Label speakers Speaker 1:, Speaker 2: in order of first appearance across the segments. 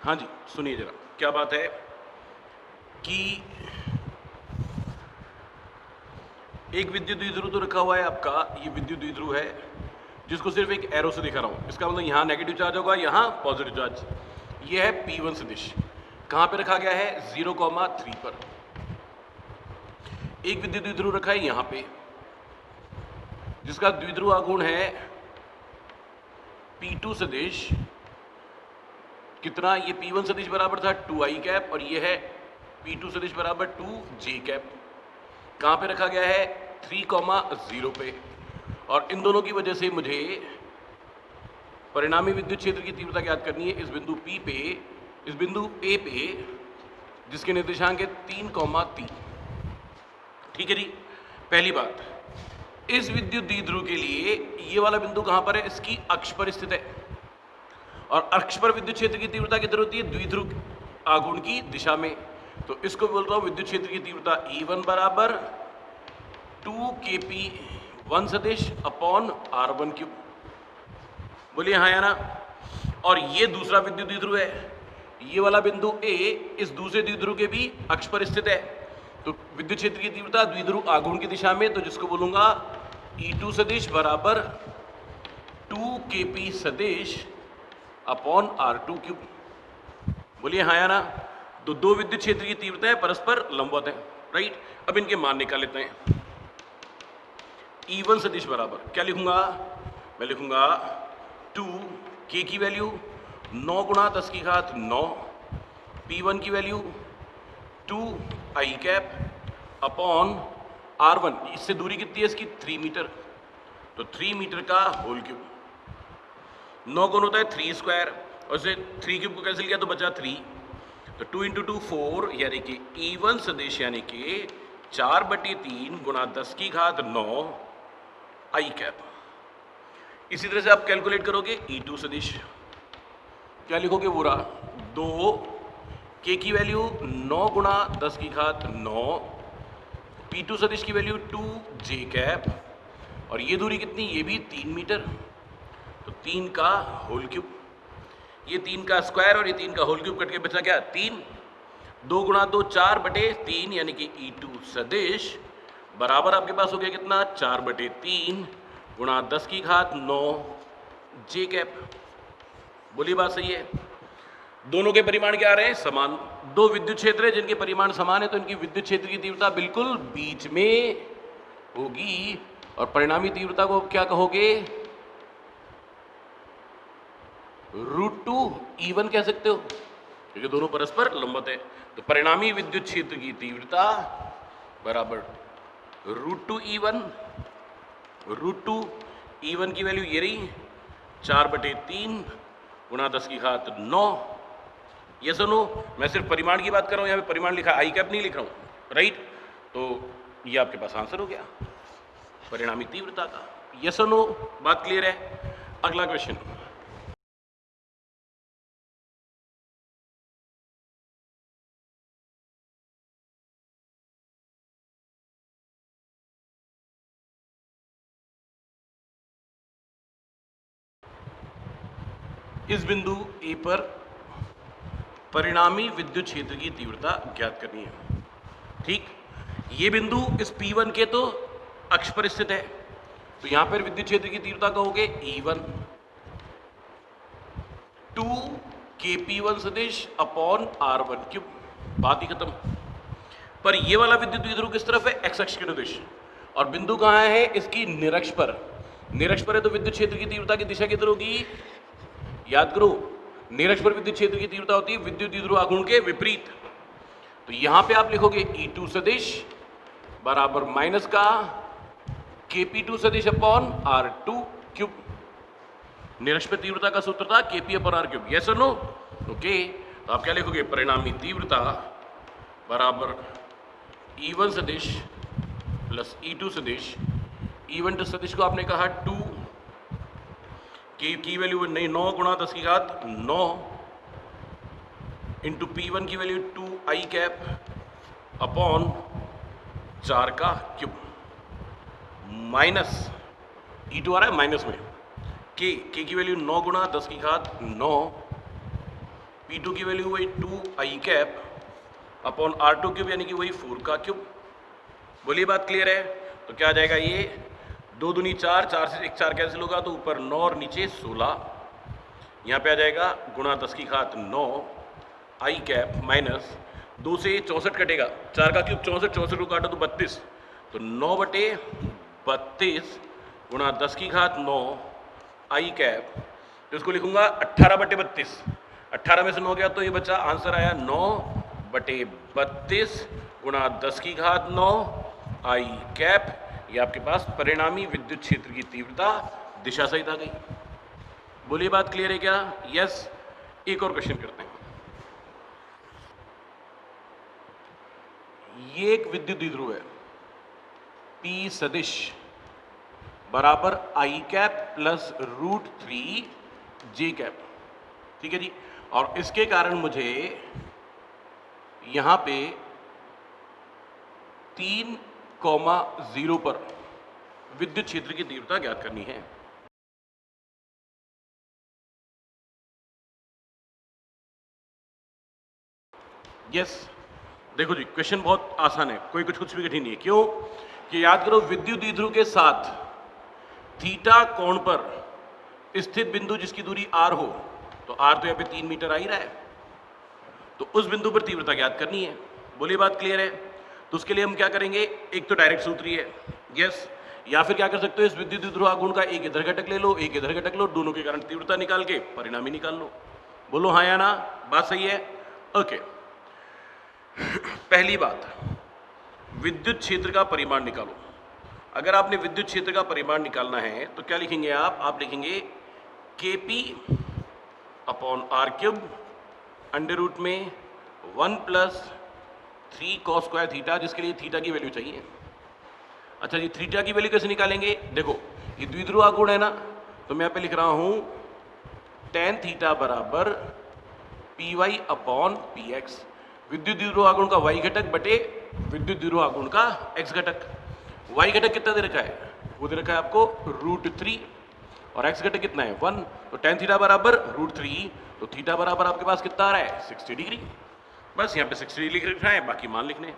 Speaker 1: हाँ जी, सुनिए जरा, क्या बात है कि एक विद्युत द्विध्रुव तो रखा हुआ है आपका, ये विद्युत द्विध्रुव है जिसको सिर्फ एक एरो से दिखा रहा हूँ। इसका मतलब यहाँ नेगेटिव चार्ज होगा, यहाँ पॉजिटिव चार्ज। ये है P1 सदिश, कहाँ पे रखा गया है 0,3 पर। एक विद्युत द्विध्रुव रखा है यहाँ पे जिसका द्विध्रुव आघूर्ण है P2 सदिश। कितना, ये P1 सदिश बराबर था 2i कैप और ये है P2 सदिश बराबर 2j कैप। कहाँ पे रखा गया है 3,0 पे। और इन दोनों की वजह से मुझे परिणामी विद्युत क्षेत्र की तीव्रता ज्ञात करनी है इस बिंदु P पे, इस बिंदु A पे जिसके निर्देशांक है 3,3। ठीक है जी। पहली बात, इस विद्युत द्विध्रुव के लिए ये वाला बिंदु कहाँ पर है, इसकी अक्ष पर स्थित है। और अक्ष पर विद्युत क्षेत्र की तीव्रता कितनी होती है, द्विध्रुव आघूर्ण की दिशा में। तो इसको बोल रहा हूं विद्युत क्षेत्र की तीव्रता E1 बराबर 2kp1 सदिश अपॉन r1 क्यूब। बोलिए हाँ या ना। और ये दूसरा विद्युत द्विध्रुव है, ये वाला बिंदु A इस दूसरे द्विध्रुव के भी अक्ष पर स्थित है। तो विद्युत क्षेत्र की तीव्रता द्विध्रुव आघूर्ण की दिशा में, तो जिसको बोलूंगा E2 सदिश बराबर 2kp सदिश अपॉन r2 क्यूब। बोलिए हाँ या ना। तो दो विद्युत क्षेत्र की तीव्रताएं परस्पर लंबवत है, राइट। अब इनके मान निकाल लेते हैं। E1 सदिश बराबर क्या लिखूंगा, मैं लिखूंगा 2k की वैल्यू 9 गुणा 10 की घात 9, P1 की value 2i cap upon r1, इससे दूरी कितनी है इसकी 3 मीटर, तो 3 मीटर का होल क्यूब। 9 गुण होता है 3 स्क्वायर और इसे 3 क्यूब को कैंसिल किया तो बचा 3, तो 2 इंटू 2 4, यानी कि E1 सदिश यानी कि 4/3 गुणा 10 की घात 9 आई कैप। इसी तरह से आप कैलकुलेट करोगे E2 सदिश, क्या लिखोगे पूरा 2k की वैल्यू 9 गुणा 10 की घात 9, P2 सदिश की वैल्यू 2j कैप और ये दूरी कितनी, ये भी 3 मीटर, तो 3 का होल क्यूब। ये 3 का स्क्वायर और ये 3 का होल क्यूब कट के बचा क्या 3, 2 गुणा 2 4/3 यानी कि E2 सदिश बराबर आपके पास हो गया कितना 4/3 गुणा 10 की घात 9 j कैप। बोलिए बात सही है। दोनों के परिमाण क्या आ रहे हैं, समान। दो विद्युत क्षेत्र है जिनके परिमाण समान है, तो इनकी विद्युत क्षेत्र की तीव्रता बिल्कुल बीच में होगी। और परिणामी तीव्रता को क्या कहोगे, √2 E1 कह सकते हो, क्योंकि दोनों परस्पर लंबवत है। तो परिणामी विद्युत क्षेत्र की तीव्रता बराबर √2 E1। √2 E1 की वैल्यू ये रही 4/3 गुणा 10 की घात 9। ये सुनो, मैं सिर्फ परिमाण की बात कर रहा हूं, यहाँ पे परिमाण लिखा आई कैप नहीं लिख रहा हूं, राइट। तो ये आपके पास आंसर हो गया परिणामी तीव्रता का। ये सुनो, बात क्लियर है। अगला क्वेश्चन, इस बिंदु A पर परिणामी विद्युत क्षेत्र की तीव्रता ज्ञात करनी है। ठीक, ये बिंदु इस P1 के तो अक्ष पर स्थित है, तो यहां पर विद्युत क्षेत्र की तीव्रता कहोगे E1 2kp1 सदिश अपॉन r1 क्यूब। बात ही खत्म। पर ये वाला विद्युत द्विध्रुव किस तरफ है, x अक्ष के निर्देश, और बिंदु कहां है इसकी निरक्ष पर। निरक्ष पर है तो विद्युत क्षेत्र की तीव्रता की दिशा किधर होगी, याद करो निरक्ष पर विद्युत क्षेत्र की तीव्रता होती है विद्युत द्विध्रुव आघूर्ण के विपरीत। तो यहां पे आप लिखोगे E2 सदिश बराबर माइनस का kp2 सदिश अपॉन r2 क्यूब। निरक्ष पर तीव्रता का सूत्र था kp upon r cube, yes और नो, ओके। तो आप क्या लिखोगे, परिणामी तीव्रता बराबर E1 सदिश प्लस E2 सदिश। E1 सदिश को आपने कहा 2 की वैल्यू नहीं 9 गुणा 10 की घात 9 इंटू P1 की वैल्यू 2i कैप अपॉन 4 का क्यूब माइनस E2 आ रहा है माइनस में, k की वैल्यू 9 गुणा 10 की घात 9, P2 की वैल्यू वही 2i cap upon R2 cube यानी कि वही 4 का क्यूब। बोलिए बात क्लियर है? तो क्या आ जाएगा ये 2 दूनी 4, 4 से 1 4 कैंसिल होगा तो ऊपर 9 और नीचे 16। यहाँ पे आ जाएगा गुणा 10 की घात 9 आई कैप माइनस 2 से 64 कटेगा, 4 का क्यूब 64, 64 को काटो तो 32, तो 9/32 गुणा 10 की घात 9 आई कैप, तो इसको लिखूंगा 18/32। 18 में से 9 गया तो ये बच्चा आंसर आया 9/32 गुणा 10 की घात 9 आई कैप। ये आपके पास परिणामी विद्युत क्षेत्र की तीव्रता दिशा सहित आ गई। बोलिए बात क्लियर है क्या? यस। एक और क्वेश्चन करते हैं। ये एक विद्युत द्विध्रुव है, P सदिश बराबर आई कैप प्लस √3 जे कैप, ठीक है जी। और इसके कारण मुझे यहां पे 3,0 पर विद्युत क्षेत्र की तीव्रता ज्ञात करनी है। यस। देखो जी, क्वेश्चन बहुत आसान है, कोई कुछ भी कठिन नहीं है। क्यों? कि याद करो विद्युत द्विध्रुव के साथ थीटा कोण पर स्थित बिंदु जिसकी दूरी r हो, तो r तो यहाँ पे 3 मीटर आ ही रहा है, तो उस बिंदु पर तीव्रता ज्ञात करनी है। बोलिए बात क्लियर है? तो उसके लिए हम क्या करेंगे, एक तो डायरेक्ट सूत्र ही है, यस। या फिर क्या कर सकते हो, इस विद्युत द्विध्रुव आघूर्ण का एक इधर घटक ले लो, एक इधर घटक लो, दोनों के कारण तीव्रता निकाल के परिणामी निकाल लो। बोलो हाँ या ना, बात सही है? ओके। पहली बात, विद्युत क्षेत्र का परिमाण निकालो। अगर आपने विद्युत क्षेत्र का परिमाण निकालना है तो क्या लिखेंगे आप लिखेंगे KP upon R cube under root में 1 + 3 cos स्क्वायर थीटा, जिसके लिए थीटा की वैल्यू चाहिए। अच्छा जी, थीटा की वैल्यू कैसे निकालेंगे? देखो ये द्विध्रुव आघूर्ण है ना, तो मैं यहाँ पे लिख रहा हूं tan थीटा बराबर PY अपॉन PX। विद्युत द्विध्रुव आघूर्ण का y घटक बटे विद्युत द्विध्रुव आघूर्ण का x घटक। y घटक कितना दे रखा है? वो दे रखा है आपको √3 और x घटक कितना है 1, तो tan थीटा बराबर √3, तो थीटा बराबर आपके पास कितना आ रहा है 60 डिग्री। बस यहाँ पे 60 डिग्री लिख रखा है, बाकी मान लिखने हैं।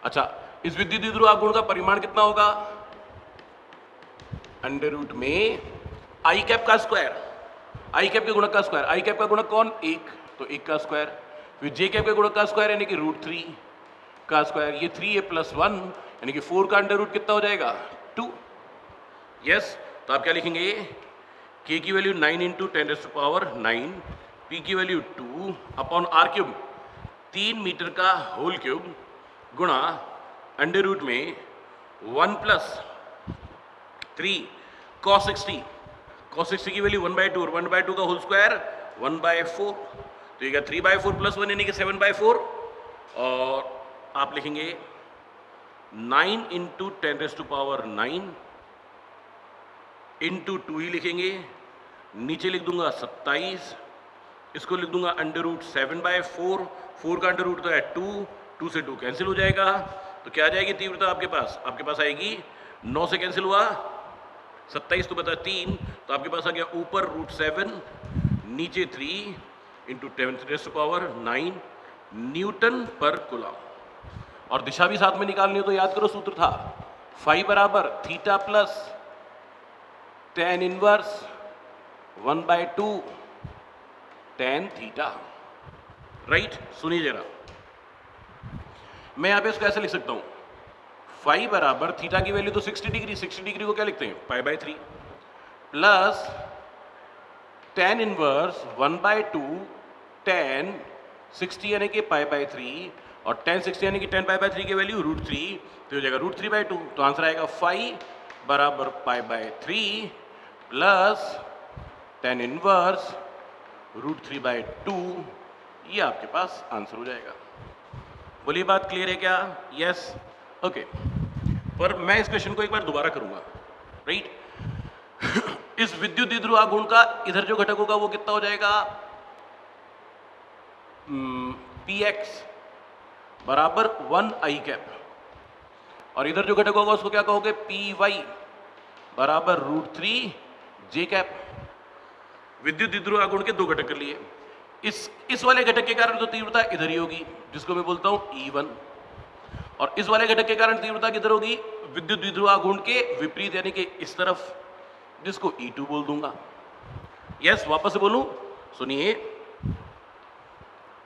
Speaker 1: अच्छा, इस विद्युत द्विध्रुव आघूर्ण का परिमाण कितना होगा? अंडर रूट में आई कैप का स्क्वायर, आई कैप के गुणक का स्क्वायर। आई कैप का गुणक कौन? 1, तो 1 का स्क्वायर। फिर जे कैप के गुणक का स्क्वायर यानी कि √3 का स्क्वायर। ये 3a + 1 यानी कि 4 का अंडर रूट कितना हो जाएगा 2। यस। तो आप क्या लिखेंगे? k की वैल्यू 9 × 10⁹, p की value 2 upon r cube 3 metre का होल क्यूब गुणा अंडर रूट में 1 + 3 cos 60। cos 60 की वैल्यू 1/2 और 1/2 का होल स्क्वायर 1/4, तो ये 3/4 + 1 यानी कि 7/4। और आप लिखेंगे 9 × 10⁹ इंटू 2 ही लिखेंगे, नीचे लिख दूंगा 27, इसको लिख दूंगा अंडर रूट 7/4, 4 का अंडर रूट तो है 2, 2 से 2 कैंसिल हो जाएगा, तो क्या आ जाएगी तीव्रता आपके पास आएगी 9 से कैंसिल हुआ 27 तो बता 3, तो आपके पास आ गया ऊपर √7 नीचे 3 × 10⁹ न्यूटन पर कूलम। और दिशा भी साथ में निकालनी हो तो याद करो सूत्र था फाई बराबर theta plus tan inverse 1/2 tan theta. Right, सुनिए जरा, मैं यहां पे इसको ऐसे लिख सकता हूं, फाई बराबर थीटा की वैल्यू तो 60 डिग्री, 60 डिग्री को क्या लिखते हैं π/3 प्लस tan इनवर्स 1/2 tan 60 यानी कि π/3 और tan 60 यानी कि tan π/3 की वैल्यू √3, तो हो जाएगा √3/2, तो आंसर आएगा फाई बराबर π/3 प्लस tan इनवर्स √3/2। ये आपके पास आंसर हो जाएगा। बोलिए बात क्लियर है क्या? यस। ओके, पर मैं इस क्वेश्चन को एक बार दोबारा करूंगा। राइट, इस विद्युत द्विध्रुव आघूर्ण का इधर जो घटक होगा वो कितना हो जाएगा px बराबर 1i कैप, और इधर जो घटक होगा उसको क्या कहोगे py बराबर √3 जे कैप। विद्युत द्विध्रुव आघूर्ण के दो घटक कर लिए, इस वाले घटक के कारण तो तीव्रता इधर ही होगी, जिसको मैं बोलता हूं E1, और इस वाले घटक के कारण तीव्रता किधर होगी, विद्युत द्विध्रुव आघूर्ण के विपरीत यानी कि इस तरफ, जिसको E2 बोल दूंगा। यस, वापस से बोलूं, सुनिए,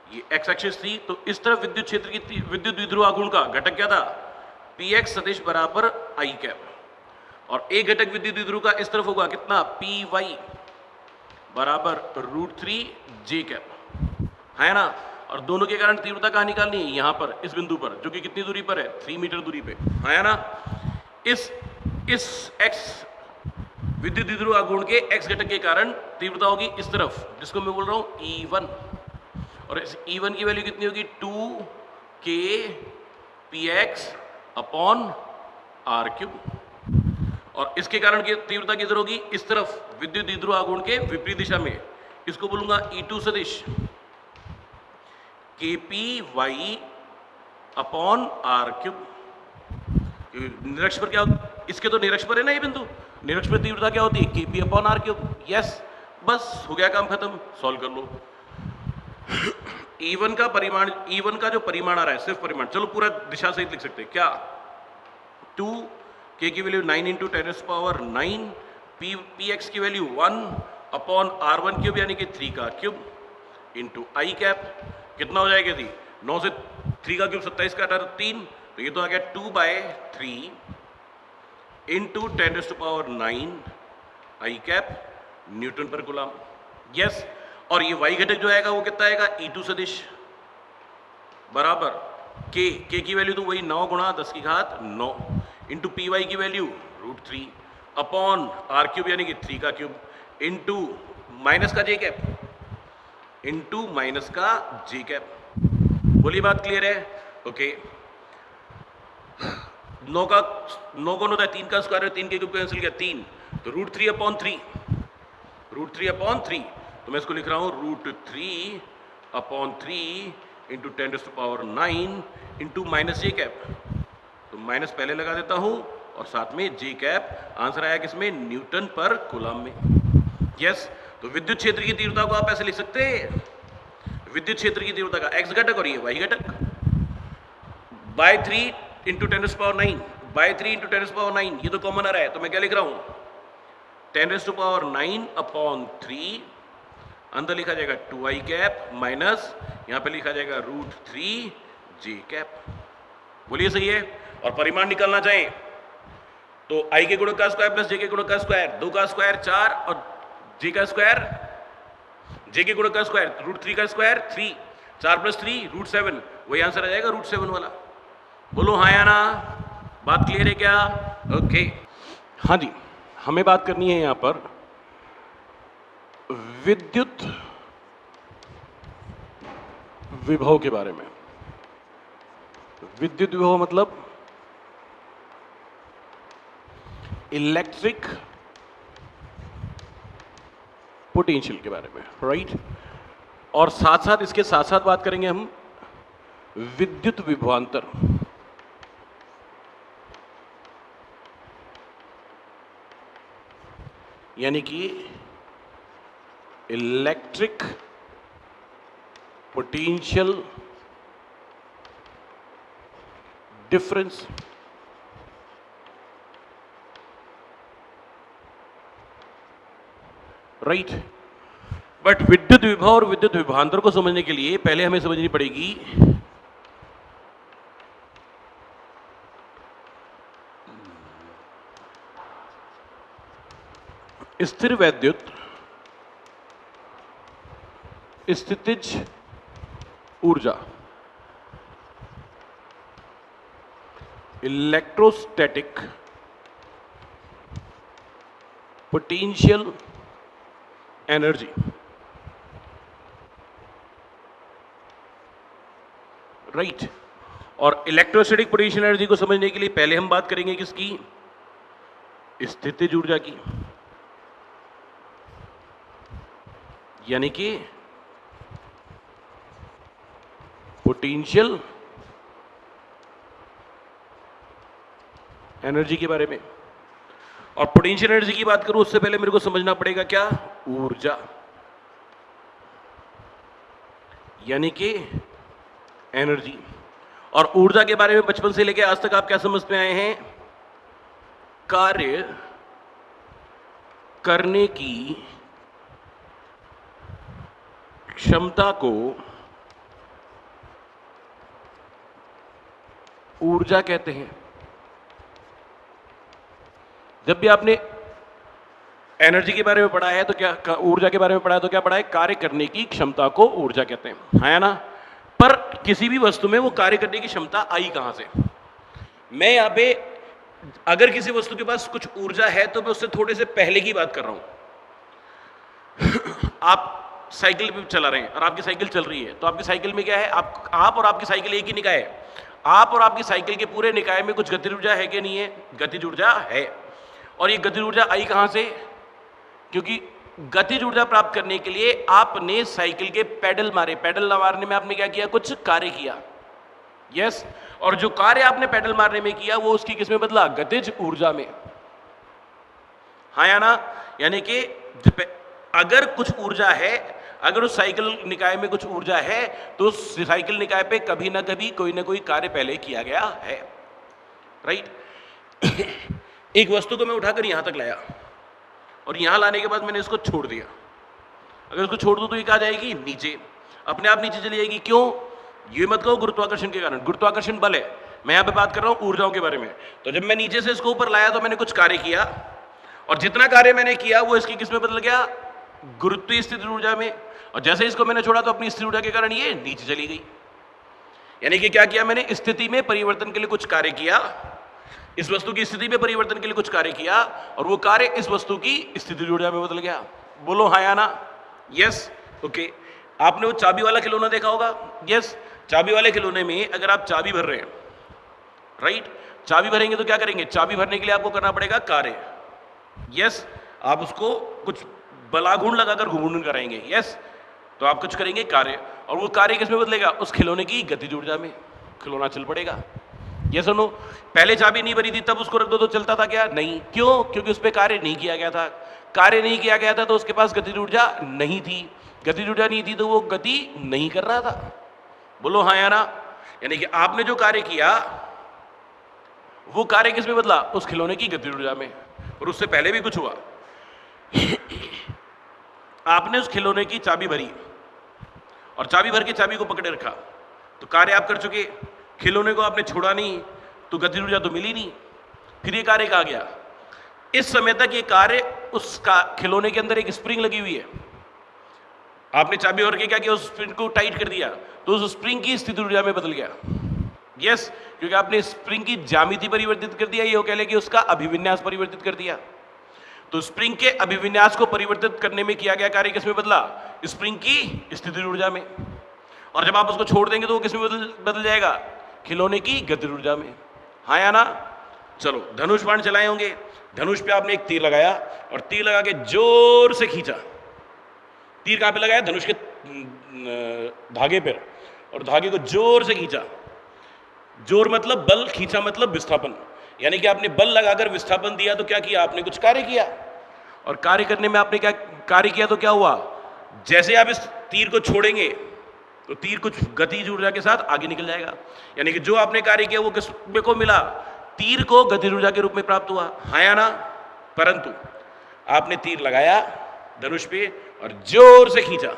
Speaker 1: ये x एक्सिस थी, तो इस तरफ विद्युत क्षेत्र की विद्युत द्विध्रुव आघूर्ण का घटक क्या था, px सदिश बराबर i कैप, और एक घटक विद्युत द्विध्रुव का इस तरफ होगा कितना, py बराबर √3 j कैप, है ना। और दोनों के कारण तीव्रता कहां निकालनी है, यहां पर, इस बिंदु पर, जो कि कितनी दूरी पर है, 3 मीटर दूरी पे, है ना। इस x विद्युत द्विध्रुव आघूर्ण के x घटक के कारण तीव्रता होगी इस तरफ, जिसको मैं बोल रहा हूं E1, और इस E1 की वैल्यू कितनी होगी, 2k px अपॉन r3, और इसके कारण की तीव्रता किधर होगी, इस तरफ विद्युत द्विध्रुव आघूर्ण के विपरीत दिशा में, इसको बोलूंगा E2 सदिश kpy अपॉन r3। निरक्ष पर क्या होता, इसके तो निरक्ष पर है ना ये बिंदु, निरक्ष पर तीव्रता क्या होती है, kp अपॉन r3। यस, बस हो गया काम खत्म, सॉल्व कर लो। E1 का परिमाण, E1 का जो परिमाण आ रहा है, सिर्फ परिमाण, चलो पूरा दिशा सहित लिख सकते हैं क्या, 2k की वैल्यू 9 × 10⁹, px की वैल्यू 1 अपॉन r1 क्यूब यानी कि 3 का क्यूब इंटू आई कैप, कितना हो जाएगा जी, 9 से 3 का क्यूब 27 का 3, तो ये तो आ गया 2/3 इंटू 10⁹ आई कैप न्यूटन पर कूलम। यस, और ये y घटक जो आएगा वो कितना आएगा, E2 सदिश बराबर k की वैल्यू तो वही 9 × 10⁹ इंटू py की वैल्यू √3 अपॉन r³ यानी कि 3 का क्यूब इंटू माइनस का j कैप, इंटू माइनस का j कैप। बोलिए बात क्लियर है, ओके। 9 कौन होता है, 3 का स्क्वायर है, 3 के क्यूब कैंसिल किया 3, तो √3 अपॉन 3, तो मैं इसको लिख रहा हूं √3 upon 3 into 10⁹ into minus j cap, तो माइनस पहले लगा देता हूं और साथ में j कैप, आंसर आया किसमें, न्यूटन पर कूलम में। यस, तो विद्युत क्षेत्र की तीव्रता को आप ऐसे लिख सकते हैं, विद्युत क्षेत्र की तीव्रता का x घटक और ये y घटक बाय 3 इंटू 10⁹, बाय 3 इंटू 10⁹, ये तो कॉमन आ रहा है, तो मैं क्या लिख रहा हूं, 10⁹ अपॉन 3, अंदर लिखा जाएगा 2i कैप माइनस, यहां पे लिखा जाएगा √3 j कैप। बोलिए सही है। और परिमाण निकालना चाहें तो i के गुणक का स्क्वायर प्लस j के गुणक का स्क्वायर, 2 का स्क्वायर 4 और j का स्क्वायर, j के गुणक का स्क्वायर √3 का स्क्वायर 3, 4 + 3 √7, वही आंसर आ जाएगा √7 वाला। बोलो हाँ या ना, बात क्लियर है क्या, ओके। हाँ जी, हमें बात करनी है यहां पर विद्युत विभव के बारे में। विद्युत विभव मतलब इलेक्ट्रिक पोटेंशियल के बारे में, राइट। और साथ साथ इसके साथ साथ बात करेंगे हम विद्युत विभवांतर, यानी कि electric potential difference, right. But विद्युत विभव और विद्युत विभवांतर को समझने के लिए पहले हमें समझनी पड़ेगी स्थिर वैद्युत स्थितिज ऊर्जा, इलेक्ट्रोस्टैटिक पोटेंशियल एनर्जी, राइट। और इलेक्ट्रोस्टैटिक पोटेंशियल एनर्जी को समझने के लिए पहले हम बात करेंगे किसकी, स्थितिज ऊर्जा की, यानी कि पोटेंशियल एनर्जी के बारे में। और पोटेंशियल एनर्जी की बात करूं उससे पहले मेरे को समझना पड़ेगा क्या, ऊर्जा। यानी कि एनर्जी। और ऊर्जा के बारे में बचपन से लेकर आज तक आप क्या समझते आए हैं? कार्य करने की क्षमता को ऊर्जा कहते हैं। जब भी आपने एनर्जी के बारे में पढ़ा है तो क्या, ऊर्जा के बारे में पढ़ा है तो क्या पढ़ा है? कार्य करने की क्षमता को ऊर्जा कहते हैं, है ना? पर किसी भी वस्तु में वो कार्य करने की क्षमता आई कहां से? मैं यहां पे अगर किसी वस्तु के पास कुछ ऊर्जा है तो मैं उससे थोड़े से पहले की बात कर रहा हूं। आप साइकिल भी चला रहे हैं और आपकी साइकिल चल रही है, तो आपकी साइकिल में क्या है? आप और आपकी साइकिल एक ही निकाय है। आप और आपकी साइकिल के पूरे निकाय में कुछ गतिज ऊर्जा है कि नहीं है? गतिज ऊर्जा है। और ये गतिज ऊर्जा आई कहां से? क्योंकि गतिज ऊर्जा प्राप्त करने के लिए आपने साइकिल के पेडल मारे। पेडल मारने में आपने क्या किया? कुछ कार्य किया। यस। और जो कार्य आपने पेडल मारने में किया वो उसकी किस में बदला? गतिज ऊर्जा में। हाँ या ना? यानी कि अगर कुछ ऊर्जा है, अगर उस साइकिल निकाय में कुछ ऊर्जा है तो उस साइकिल निकाय पे कभी ना कभी कोई ना कोई कार्य पहले किया गया है, राइट? एक वस्तु को मैं उठाकर यहां तक लाया और यहां लाने के बाद मैंने इसको छोड़ दिया। अगर इसको छोड़ दूं तो ये कहां जाएगी? नीचे, अपने आप नीचे चली जाएगी। क्यों? ये मत कहो गुरुत्वाकर्षण के कारण, गुरुत्वाकर्षण बल है। मैं यहां पे बात कर रहा हूं ऊर्जाओं के बारे में। तो जब मैं नीचे से इसको ऊपर लाया तो मैंने कुछ कार्य किया, और जितना कार्य मैंने किया वो इसकी किस में बदल गया? गुरुत्वीय स्थिति ऊर्जा में। और जैसे इसको मैंने छोड़ा तो अपनी स्थिति ऊर्जा के कारण ये नीचे चली गई। यानी कि क्या किया मैंने? स्थिति में परिवर्तन के लिए कुछ कार्य किया, इस वस्तु की स्थिति में परिवर्तन के लिए कुछ कार्य किया, और वो कार्य इस वस्तु की स्थिति ऊर्जा में बदल गया। बोलो हाँ या ना? यस। ओके। आपने वो चाबी वाला खिलौना देखा होगा? यस। चाबी वाले खिलौने में अगर आप चाबी भर रहे हैं, राइट, चाबी भरेंगे तो क्या करेंगे? चाबी भरने के लिए आपको करना पड़ेगा कार्य। यस। आप उसको कुछ बलागुण लगाकर घूर्णन कराएंगे। यस। तो आप कुछ करेंगे कार्य, और वो कार्य किसमें बदलेगा? उस खिलौने की गतिज ऊर्जा में। खिलौना चल पड़ेगा। ये सुनो, पहले चाबी नहीं भरी थी तब उसको रख दो तो चलता था क्या? नहीं। क्यों? क्योंकि उस पर कार्य नहीं किया गया था। कार्य नहीं किया गया था तो उसके पास गतिज ऊर्जा नहीं थी। गतिज ऊर्जा नहीं थी तो वो गति नहीं कर रहा था। बोलो हाँ या ना? यानी कि आपने जो कार्य किया वो कार्य किसमें बदला? उस खिलौने की गतिज ऊर्जा में। और उससे पहले भी कुछ हुआ। आपने उस खिलौने की चाबी भरी और चाबी भर के चाबी को पकड़े रखा, तो कार्य आप कर चुके। खिलौने को आपने छोड़ा नहीं तो गतिज ऊर्जा तो मिली नहीं। फिर ये कार्य कहाँ गया? इस समय तक ये कार्य, उसका खिलौने के अंदर एक स्प्रिंग लगी हुई है, आपने चाबी भर के क्या किया? उस स्प्रिंग को टाइट कर दिया, तो उस स्प्रिंग की स्थिति ऊर्जा में बदल गया। यस। क्योंकि आपने स्प्रिंग की ज्यामिति परिवर्तित कर दिया, ये कह ले कि उसका अभिविन्यास परिवर्तित कर दिया। तो स्प्रिंग के अभिविन्यास को परिवर्तित करने में किया गया कार्य किसमें बदला? स्प्रिंग की स्थिति ऊर्जा में। और जब आप उसको छोड़ देंगे तो वो किसमें बदल जाएगा? खिलौने की गतिज ऊर्जा में। हाँ या ना? चलो, धनुष बाण चलाए होंगे। धनुष पे आपने एक तीर लगाया और तीर लगा के जोर से खींचा। तीर कहां पे लगाया? धनुष के धागे पर, और धागे को जोर से खींचा। जोर मतलब बल, खींचा मतलब विस्थापन। यानी कि आपने बल लगाकर विस्थापन दिया तो क्या किया? आपने कुछ कार्य किया। और कार्य करने में आपने क्या कार्य किया तो क्या हुआ? जैसे आप इस तीर को छोड़ेंगे तो तीर कुछ गतिज ऊर्जा के साथ आगे निकल जाएगा। यानी कि जो आपने कार्य किया वो किस को मिला? तीर को गतिज ऊर्जा के रूप में प्राप्त हुआ। हाँ या ना? परंतु आपने तीर लगाया धनुष पे और जोर से खींचा।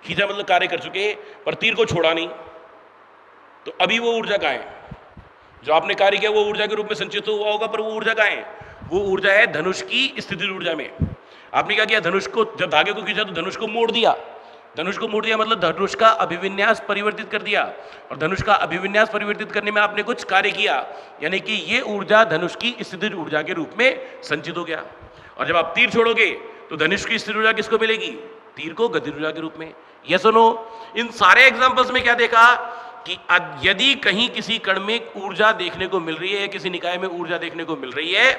Speaker 1: खींचा मतलब कार्य कर चुके, पर तीर को छोड़ा नहीं। तो अभी वो ऊर्जा कहां है? जो आपने कार्य किया वो ऊर्जा के रूप में संचित हुआ होगा, पर वो ऊर्जा कहां है? वो ऊर्जा है धनुष की स्थिति ऊर्जा में। आपने क्या किया? धनुष को, जब धागे को खींचा तो धनुष को मोड़ दिया। धनुष को मोड़ दिया मतलब धनुष का अभिविन्यास परिवर्तित कर दिया, और धनुष का अभिविन्यास परिवर्तित करने में आपने कुछ कार्य किया। यानी कि ये ऊर्जा धनुष की स्थिति ऊर्जा के रूप में संचित हो गया। और जब आप तीर छोड़ोगे तो धनुष की स्थिति ऊर्जा किसको मिलेगी? तीर को गतिज ऊर्जा के रूप में। ये सुनो, इन सारे एग्जाम्पल्स में क्या देखा कि यदि कहीं किसी कण में ऊर्जा देखने को मिल रही है, किसी निकाय में ऊर्जा देखने को मिल रही है,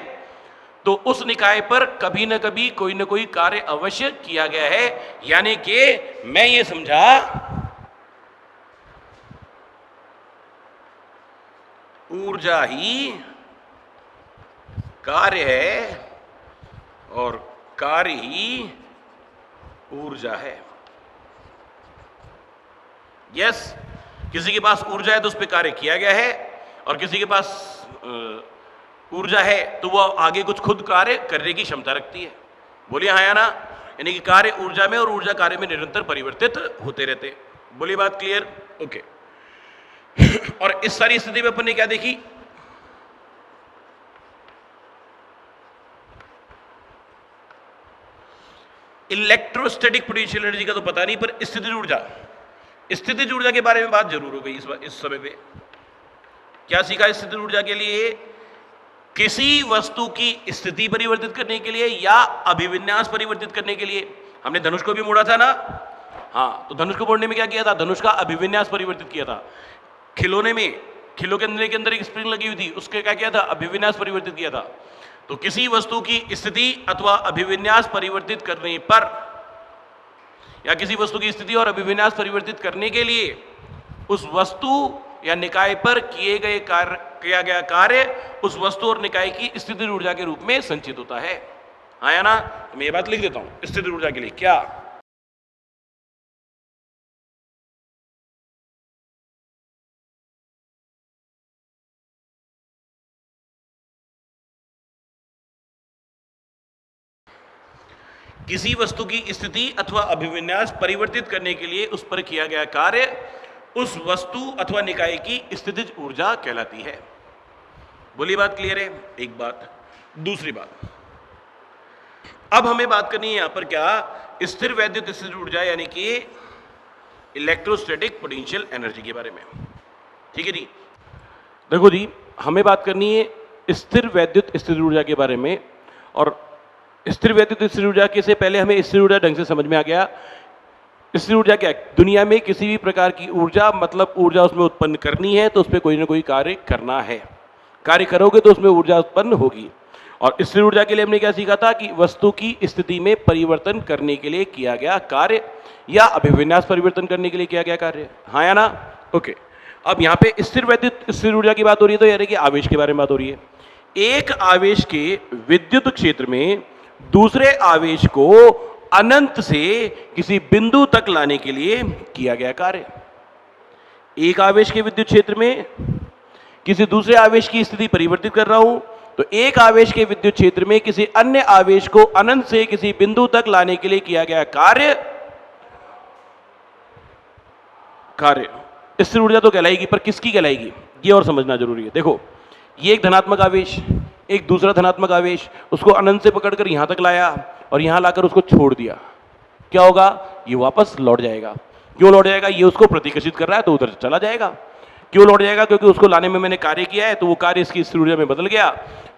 Speaker 1: तो उस निकाय पर कभी ना कभी कोई ना कोई कार्य अवश्य किया गया है। यानी कि मैं ये समझा ऊर्जा ही कार्य है और कार्य ही ऊर्जा है। यस, किसी के पास ऊर्जा है तो उस पर कार्य किया गया है, और किसी के पास ऊर्जा है तो वह आगे कुछ खुद कार्य करने की क्षमता रखती है। बोलिए हाँ या ना? यानी कि कार्य ऊर्जा में और ऊर्जा कार्य में निरंतर परिवर्तित होते रहते। बोलिए बात क्लियर? ओके। और इस सारी स्थिति में अपन ने क्या देखी? इलेक्ट्रोस्टैटिक पोटेंशियल एनर्जी का तो पता नहीं, पर स्थितिज ऊर्जा के बारे में बात जरूर हो गई इस समय पे। क्या सीखा स्थितिज ऊर्जा के लिए? किसी वस्तु की स्थिति परिवर्तित करने के लिए या अभिविन्यास परिवर्तित करने के लिए। हमने धनुष को भी मोड़ा था ना? हाँ, तो धनुष को मोड़ने में क्या किया था? धनुष का अभिविन्यास परिवर्तित किया था। खिलौने में, खिलो के अंदर एक स्प्रिंग लगी हुई थी, उसके क्या किया था? अभिविन्यास परिवर्तित किया था। तो किसी वस्तु की स्थिति अथवा अभिविन्यास परिवर्तित करने पर, या किसी वस्तु की स्थिति और अभिविन्यास परिवर्तित करने के लिए उस वस्तु या निकाय पर किया गया कार्य उस वस्तु और निकाय की स्थितिज ऊर्जा के रूप में संचित होता है। हाँ या ना? तो मैं ये बात लिख देता हूं स्थितिज ऊर्जा के लिए। क्या? किसी वस्तु की स्थिति अथवा अभिविन्यास परिवर्तित करने के लिए उस पर किया गया कार्य उस वस्तु अथवा निकाय की स्थितिज ऊर्जा कहलाती है। बोली बात क्लियर है? एक बात। दूसरी बात, अब हमें बात करनी है यहां पर क्या? स्थिर वैद्युत स्थितिज ऊर्जा यानी कि इलेक्ट्रोस्टैटिक पोटेंशियल एनर्जी के बारे में। ठीक है जी? देखो जी, हमें बात करनी है स्थिर वैद्युत स्थितिज ऊर्जा के बारे में। और स्थिर वैद्युत स्थितिज ऊर्जा के से पहले हमें स्थिर ऊर्जा ढंग से समझ में आ गया। स्थिर ऊर्जा क्या है? दुनिया में किसी भी प्रकार की ऊर्जा, मतलब ऊर्जा उसमें उत्पन्न करनी है तो उस पर कोई ना कोई कार्य करना है। कार्य करोगे तो उसमें ऊर्जा उत्पन्न होगी। और स्थिर ऊर्जा के लिए हमने क्या सीखा था? कि वस्तु की स्थिति में परिवर्तन करने के लिए किया गया कार्य या अभिविन्यास परिवर्तन करने के लिए किया गया कार्य। हाँ या ना? ओके। अब यहाँ पे स्थिर वैद्युत स्थिर ऊर्जा की बात हो रही है तो यानी कि आवेश के बारे में बात हो रही है। एक आवेश के विद्युत क्षेत्र में दूसरे आवेश को अनंत से किसी बिंदु तक लाने के लिए किया गया कार्य। एक आवेश के विद्युत क्षेत्र में किसी दूसरे आवेश की स्थिति परिवर्तित कर रहा हूं, तो एक आवेश के विद्युत क्षेत्र में किसी अन्य आवेश को अनंत से किसी बिंदु तक लाने के लिए किया गया कार्य स्थिर ऊर्जा तो कहलाएगी, पर किसकी कहलाएगी ये और समझना जरूरी है। देखो, ये एक धनात्मक आवेश, एक दूसरा धनात्मक आवेश, उसको अनंत से पकड़कर यहां तक लाया और यहां लाकर उसको छोड़ दिया, क्या होगा? ये वापस लौट जाएगा। क्यों लौट जाएगा? ये उसको प्रतिकर्षित कर रहा है तो उधर चला जाएगा। क्यों लौट जाएगा? क्योंकि उसको लाने में मैंने कार्य किया है, तो वो कार्य इसकी स्थिर ऊर्जा में बदल गया।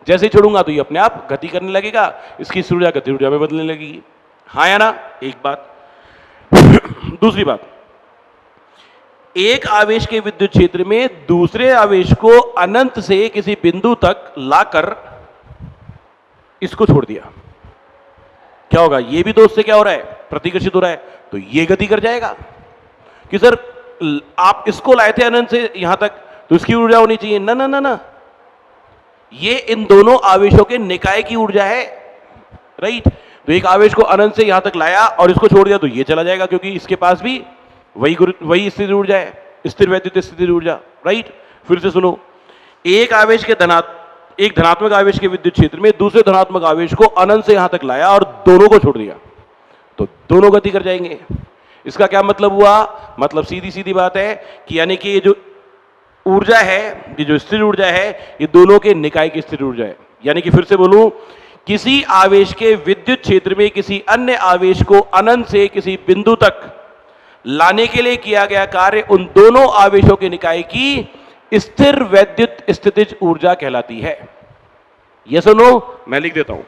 Speaker 1: जैसे ही छोड़ूंगा तो ये अपने आप गति करने लगेगा, इसकी स्थिर ऊर्जा गति ऊर्जा में बदलने लगेगी। हाँ या ना? एक बात। दूसरी बात, एक आवेश के विद्युत क्षेत्र में दूसरे आवेश को अनंत से किसी बिंदु तक लाकर इसको छोड़ दिया, क्या होगा? ये भी तो उससे क्या हो रहा है? प्रतिकर्षित हो रहा है, तो ये गति कर जाएगा। कि सर आप इसको लाए थे अनंत से यहां तक, तो इसकी ऊर्जा होनी चाहिए। ना ना ना ना, ये इन दोनों आवेशों के निकाय की ऊर्जा है, राइट? तो एक आवेश को अनंत से यहां तक लाया और इसको छोड़ दिया तो ये चला जाएगा, क्योंकि इसके पास भी वही स्थिर ऊर्जा है, स्थिर वैद्युत स्थिर ऊर्जा, राइट? फिर से सुनो, एक धनात्मक आवेश के विद्युत क्षेत्र में दूसरे धनात्मक आवेश को अनंत से यहां तक लाया और दोनों को छोड़ दिया, तो दोनों गति कर जाएंगे। इसका क्या मतलब हुआ? मतलब सीधी सीधी बात है कि यानी कि ये जो ऊर्जा है, ये जो स्थिर ऊर्जा है, ये दोनों के निकाय की स्थिर ऊर्जा है। यानी कि फिर से बोलूं, किसी आवेश के विद्युत क्षेत्र में किसी अन्य आवेश को अनंत से किसी बिंदु तक लाने के लिए किया गया कार्य उन दोनों आवेशों के निकाय की स्थिर वैद्युत स्थितिज ऊर्जा कहलाती है। ये सुनो, मैं लिख देता हूं।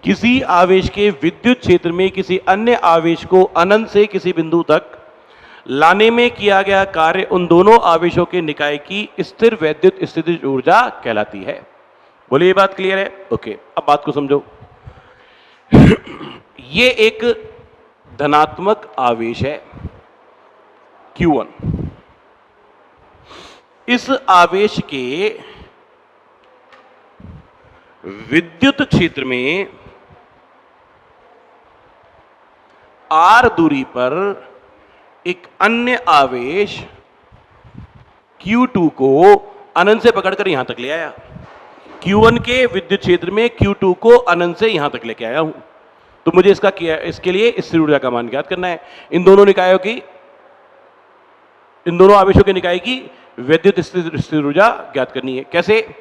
Speaker 1: किसी आवेश के विद्युत क्षेत्र में किसी अन्य आवेश को अनंत से किसी बिंदु तक लाने में किया गया कार्य उन दोनों आवेशों के निकाय की स्थिर वैद्युत स्थितिज ऊर्जा कहलाती है। बोलिए ये बात क्लियर है? ओके, अब बात को समझो। ये एक धनात्मक आवेश है Q1। इस आवेश के विद्युत क्षेत्र में R दूरी पर एक अन्य आवेश Q2 को अनंत से पकड़कर यहां तक ले आया। Q1 के विद्युत क्षेत्र में Q2 को अनंत से यहां तक लेके आया हूं। तो मुझे इसके लिए स्थिर ऊर्जा का मान ज्ञात करना है। इन दोनों आवेशों के निकाय की विद्युत स्थिर ऊर्जा ज्ञात करनी है। कैसे?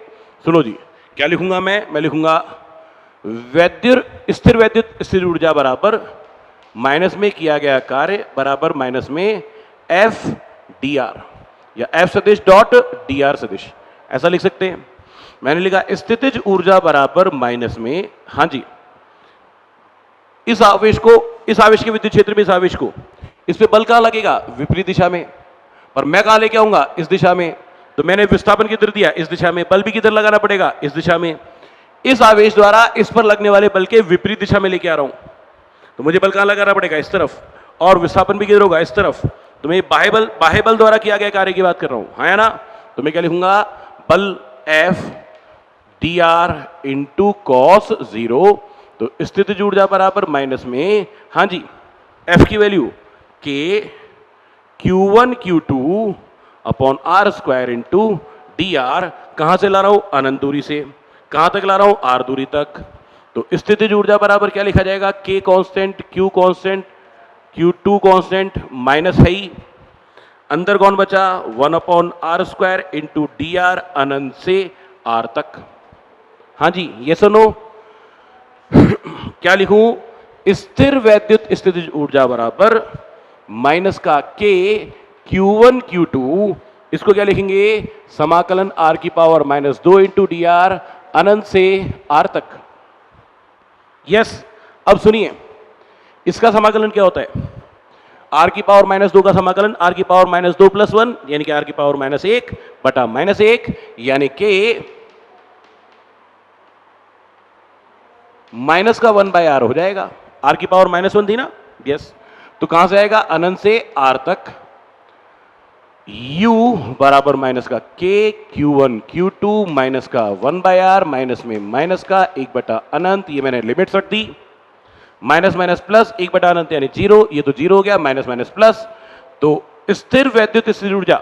Speaker 1: सुनो जी, क्या लिखूंगा मैं लिखूंगा स्थिर वैद्युत स्थिर ऊर्जा बराबर माइनस में किया गया कार्य बराबर माइनस में F dr या F सदिश डॉट dr सदिश, ऐसा लिख सकते हैं। मैंने लिखा स्थितिज ऊर्जा बराबर माइनस में, हाँ जी, इस आवेश के विद्युत क्षेत्र में इस पे बल कहां लगेगा? विपरीत दिशा में। पर मैं कहां लेके आऊंगा? इस दिशा में। तो मैंने विस्थापन किधर दिया? इस दिशा में। बल भी किधर लगाना पड़ेगा? इस दिशा में। इस आवेश द्वारा इस पर लगने वाले बल के विपरीत दिशा में लेके आ रहा हूं, तो मुझे बल कहां लगाना पड़ेगा? इस तरफ। और विस्थापन भी किधर होगा? इस तरफ। तो मैं बाह्य बल द्वारा किया गया कार्य की बात कर रहा हूं, हाँ या ना? तो मैं क्या लिखूंगा? बल F dr इंटू कॉस 0। तो स्थितिज ऊर्जा बराबर माइनस में, हाँ जी, F की value K Q1 Q2 upon R square into dr। कहां से ला रहा हूं? अनंत दूरी से। कहां तक ला रहा हूं? R दूरी तक। तो स्थितिज ऊर्जा बराबर क्या लिखा जाएगा? K constant, Q constant, Q2 constant, minus है ही, अंदर कौन बचा? 1 upon R square into dr अनंत से R तक। हाँ जी, ये सुनो, क्या लिखूं? स्थिर वैद्युत स्थितिज ऊर्जा बराबर माइनस का K Q1 Q2, इसको क्या लिखेंगे? समाकलन R की पावर -2 इंटू dr अनंत से R तक। यस, अब सुनिए, इसका समाकलन क्या होता है? R की पावर -2 का समाकलन R की पावर -2 + 1 यानी कि R की पावर -1 बटा -1 यानी कि माइनस का 1/r हो जाएगा। R की पावर -1 थी ना? यस। तो कहां से आएगा? अनंत से R तक। U बराबर माइनस का K Q1 Q2 माइनस का 1/r माइनस में माइनस का 1 बटा अनंत, ये मैंने लिमिट्स रख दी, माइनस माइनस प्लस 1 बटा अनंत यानी 0, ये तो 0 हो गया, माइनस माइनस प्लस। तो स्थिर वैद्युत स्थिर ऊर्जा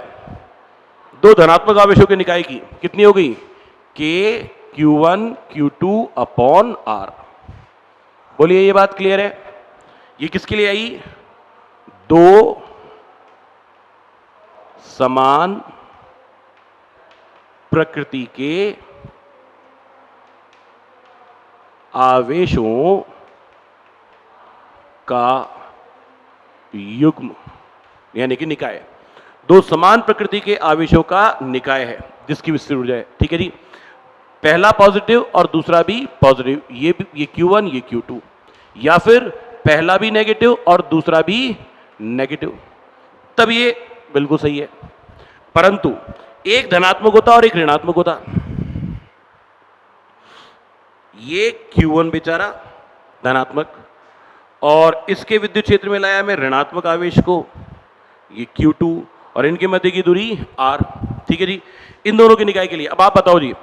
Speaker 1: दो धनात्मक आवेशों के निकाय की कितनी हो गई? K Q1 Q2 upon R। बोलिए ये बात क्लियर है? ये किसके लिए आई? दो समान प्रकृति के आवेशों का युग्म यानी कि निकाय। दो समान प्रकृति के आवेशों का निकाय है जिसकी विस्तीर्ण ऊर्जा है। ठीक है जी, पहला पॉजिटिव और दूसरा भी पॉजिटिव, ये Q1 ये Q2, या फिर पहला भी नेगेटिव और दूसरा भी नेगेटिव, तब ये बिल्कुल सही है। परंतु एक धनात्मक होता और एक ऋणात्मक होता। ये Q1 बेचारा धनात्मक और इसके विद्युत क्षेत्र में लाया मैं ऋणात्मक आवेश को, ये Q2, और इनके मध्य की दूरी R। ठीक है जी, इन दोनों के निकाय के लिए अब आप बताओ जी,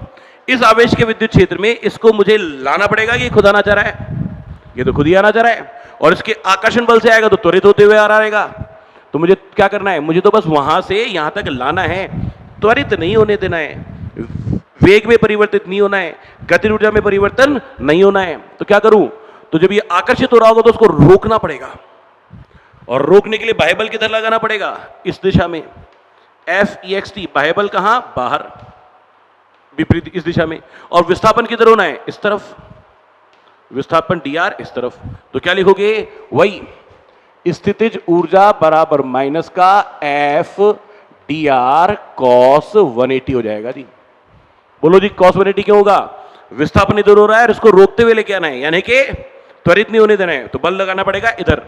Speaker 1: इस आवेश के विद्युत क्षेत्र में इसको मुझे लाना पड़ेगा कि खुद आना चाह रहा है? ये तो खुद ही आना चाह रहा है, और इसके आकर्षण बल से आएगा तो त्वरित होते हुए आ रहेगा। तो मुझे क्या करना है? मुझे तो बस वहां से यहां तक लाना है, त्वरित नहीं होने देना है, वेग में परिवर्तित नहीं होना है, गति ऊर्जा में परिवर्तन नहीं होना है। तो क्या करूं? तो जब ये आकर्षित हो रहा होगा तो उसको रोकना पड़ेगा, और रोकने के लिए बाह्य बल किधर लगाना पड़ेगा? इस दिशा में, Fext। बाह्य बल कहां? बाहर, विपरीत इस दिशा में। और विस्थापन किधर होना है? इस तरफ, विस्थापन dr इस तरफ। तो क्या लिखोगे? वही स्थितिज ऊर्जा बराबर माइनस का F dr cos 180 हो जाएगा जी। बोलो जी, cos 180 क्यों होगा? विस्थापन इधर हो रहा है और इसको रोकते हुए लेके आना है, यानी कि त्वरित नहीं होने देना है, तो बल लगाना पड़ेगा इधर।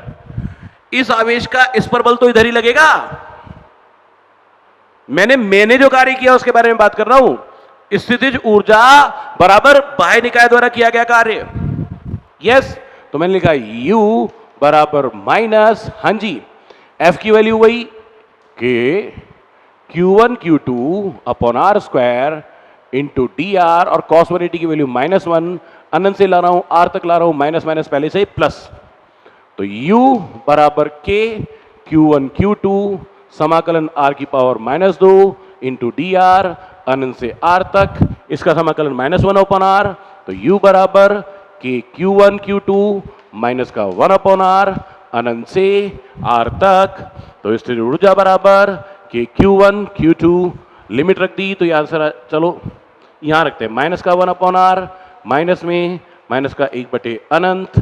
Speaker 1: इस आवेश का इस पर बल तो इधर ही लगेगा। मैंने जो कार्य किया उसके बारे में बात कर रहा हूं। स्थितिज ऊर्जा बराबर बाह्य निकाय द्वारा किया गया कार्य। यस, तो मैंने लिखा U बराबर माइनस, हाँ जी, F की वैल्यू वही के Q1 Q2 upon R square into D R, और cos 180 की वैल्यू -1, अनंत से ला रहा हूं आर तक ला रहा हूं, माइनस माइनस पहले से प्लस। तो U बराबर के Q1 Q2 समाकलन r की पावर -2 इंटू डी आर, अनंत से r तक, इसका समाकलन -1 अपॉन r। तो U बराबर के Q1 Q2 माइनस का 1 अपॉन r, अनंत से r तक। तो स्थिर ऊर्जा बराबर के Q1 Q2, लिमिट रख दी तो ये आंसर, चलो यहां रखते हैं माइनस का 1 अपॉन r, माइनस में माइनस का 1 बटे अनंत,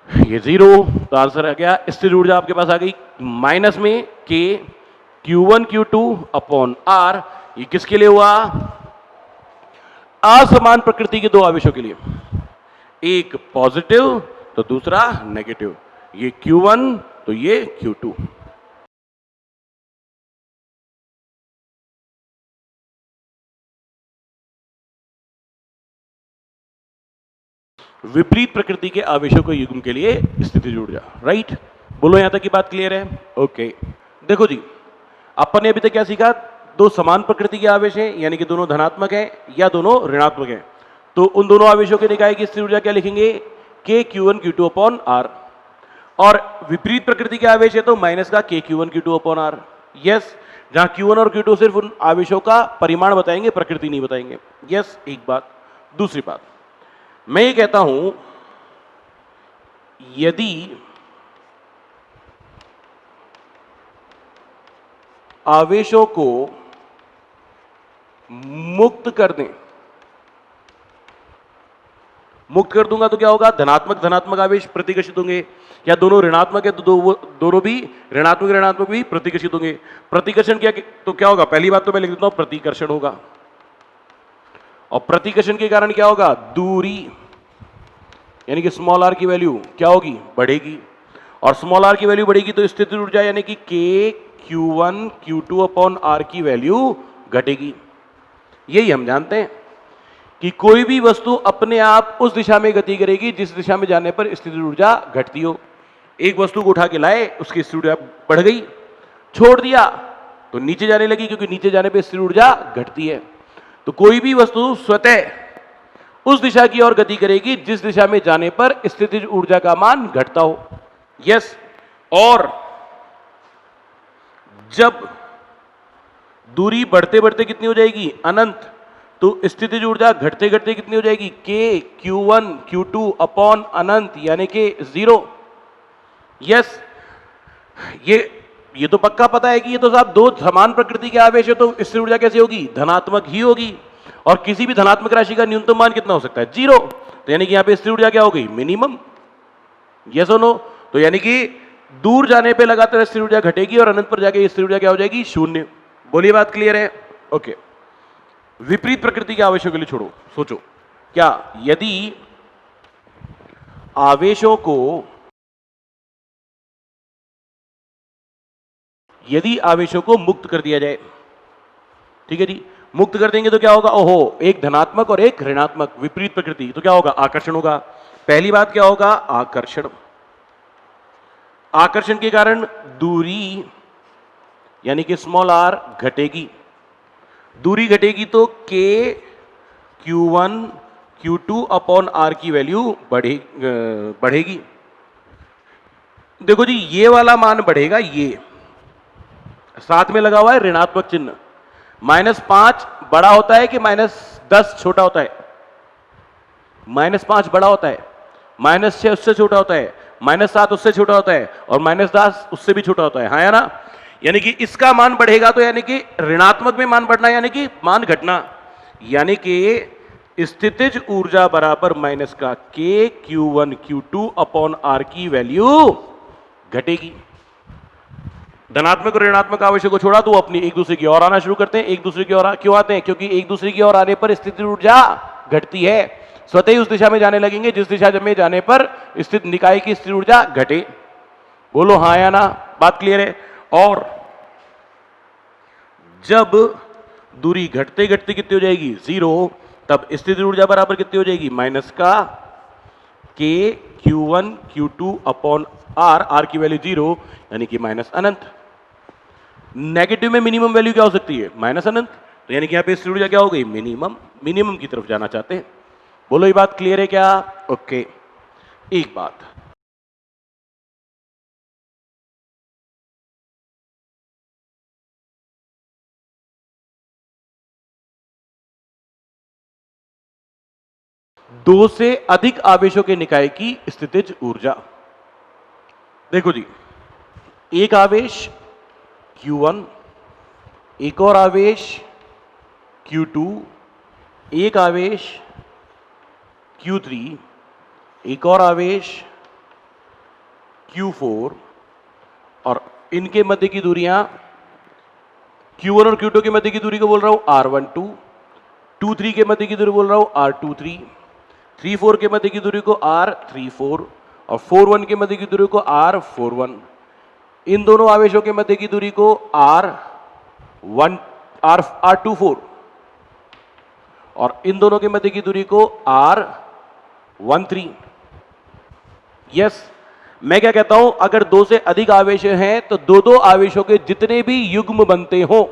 Speaker 1: ये 0, तो आंसर आ गया। स्थिर ऊर्जा आपके पास आ गई माइनस में के Q1 Q2 अपॉन r। ये किसके लिए हुआ? असमान प्रकृति के दो आवेशों के लिए, एक पॉजिटिव तो दूसरा नेगेटिव, ये Q1 तो ये Q2। विपरीत प्रकृति के आवेशों के युग्म के लिए स्थितिज ऊर्जा, राइट? बोलो यहां तक की बात क्लियर है? ओके, देखो जी, अपन ने अभी तक क्या सीखा? दो समान प्रकृति के आवेश हैं, यानी कि दोनों धनात्मक हैं या दोनों ऋणात्मक हैं, तो उन दोनों आवेशों के निकाय की स्थिर ऊर्जा क्या लिखेंगे? के Q1 Q2 अपॉन आर। और विपरीत प्रकृति के आवेश है तो माइनस का के Q1 Q2 upon are. Yes, जहां Q1 और Q2 सिर्फ उन आवेशों का परिमाण बताएंगे, प्रकृति नहीं बताएंगे। यस, एक बात। दूसरी बात, मैं ये कहता हूं, यदि आवेशों को मुक्त कर दें, मुक्त कर दूंगा तो क्या होगा? धनात्मक धनात्मक आवेश प्रतिकर्षित होंगे, या दोनों ऋणात्मक है तो दोनों भी ऋणात्मक ऋणात्मक भी प्रतिकर्षित होंगे। प्रतिकर्षण क्या, तो क्या होगा? पहली बात तो मैं लिख देता हूं, प्रतिकर्षण होगा। और प्रतिकर्षण के कारण क्या होगा? दूरी, यानी कि स्मॉल आर की वैल्यू क्या होगी? बढ़ेगी। और स्मॉल आर की वैल्यू बढ़ेगी तो स्थितिज ऊर्जा यानी कि के Q1 Q2 अपॉन आर की वैल्यू घटेगी। यही हम जानते हैं कि कोई भी वस्तु अपने आप उस दिशा में गति करेगी जिस दिशा में जाने पर स्थितिज ऊर्जा घटती हो। एक वस्तु को उठा के लाए, उसकी स्थिर ऊर्जा बढ़ गई, छोड़ दिया तो नीचे जाने लगी, क्योंकि नीचे जाने पर स्थिर ऊर्जा घटती है। तो कोई भी वस्तु स्वतः उस दिशा की ओर गति करेगी जिस दिशा में जाने पर स्थितिज ऊर्जा का मान घटता हो। यस, और जब दूरी बढ़ते बढ़ते कितनी हो जाएगी? अनंत, तो स्थितिज ऊर्जा घटते घटते कितनी हो जाएगी? के Q1 Q2 अपॉन अनंत, यानी कि 0। यस, ये तो पक्का पता है कि ये तो साहब दो समान प्रकृति के आवेश है, तो स्थिर ऊर्जा कैसे होगी? धनात्मक ही होगी। और किसी भी धनात्मक राशि का न्यूनतम मान कितना हो सकता है? 0। तो यानी कि यहां पे स्थिर ऊर्जा क्या हो गई? मिनिमम। यस और नो? तो यानी कि दूर जाने पे लगातार स्थिर ऊर्जा घटेगी और अनंत पर जाके स्थिर ऊर्जा क्या हो जाएगी? 0। बोलिए, बात क्लियर है? ओके, विपरीत प्रकृति के आवेशों के लिए छोड़ो, सोचो, क्या यदि आवेशों को मुक्त कर दिया जाए, ठीक है जी, मुक्त कर देंगे तो क्या होगा? ओहो, एक धनात्मक और एक ऋणात्मक विपरीत प्रकृति, तो क्या होगा? आकर्षण होगा। पहली बात क्या होगा? आकर्षण। आकर्षण के कारण दूरी यानी कि स्मॉल आर घटेगी। दूरी घटेगी तो के Q1 Q2 अपॉन आर की वैल्यू बढ़ेगी। देखो जी, ये वाला मान बढ़ेगा, ये साथ में लगा हुआ है ऋणात्मक चिन्ह। -5 बड़ा होता है कि -10 छोटा होता है? -5 बड़ा होता है, -6 उससे छोटा होता है, -7 उससे छोटा होता है, और -10 उससे भी छोटा होता है, हाँ या ना? यानी कि इसका मान बढ़ेगा तो यानी कि ऋणात्मक में मान बढ़ना, यानी कि मान घटना, यानी कि स्थितिज ऊर्जा बराबर माइनस का के Q1 Q2 अपॉन आर की वैल्यू घटेगी। धनात्मक और ऋणात्मक आवेशों को छोड़ा तो अपनी एक दूसरे की ओर आना शुरू करते हैं। एक दूसरे की ओर क्यों आते हैं? क्योंकि एक दूसरे की ओर आने पर स्थितिज ऊर्जा घटती है, स्वतः ही उस दिशा में जाने लगेंगे जिस दिशा में जाने पर स्थित निकाय की स्थिर ऊर्जा घटे। बोलो हाँ या ना, बात क्लियर है। और जब दूरी घटते घटते कितनी हो जाएगी, 0, तब स्थिर ऊर्जा बराबर कितनी हो जाएगी, माइनस का के Q1 Q2 अपॉन R की वैल्यू 0, यानी कि माइनस अनंत। नेगेटिव में मिनिमम वैल्यू क्या हो सकती है, माइनस अनंत। तो यानी कि यहां पे स्थिर ऊर्जा क्या हो गई, मिनिमम। मिनिमम की तरफ जाना चाहते हैं। बोलो ये बात क्लियर है क्या? ओके। एक बात, दो से अधिक आवेशों के निकाय की स्थितिज ऊर्जा। देखो जी, एक आवेश Q1, एक और आवेश Q2, एक आवेश Q3, एक और आवेश Q4, और इनके मध्य की दूरियां, Q1 और Q2 के मध्य की दूरी को बोल रहा हूं R12, 2-3 के मध्य की दूरी बोल रहा हूं R23, 3-4 के मध्य की दूरी को R34, और 4-1 के मध्य की दूरी को R41। इन दोनों आवेशों के मध्य की दूरी को R24, और इन दोनों के मध्य की दूरी को R13। यस, मैं क्या कहता हूं, अगर दो से अधिक आवेश हैं तो दो दो आवेशों के जितने भी युग्म बनते हो,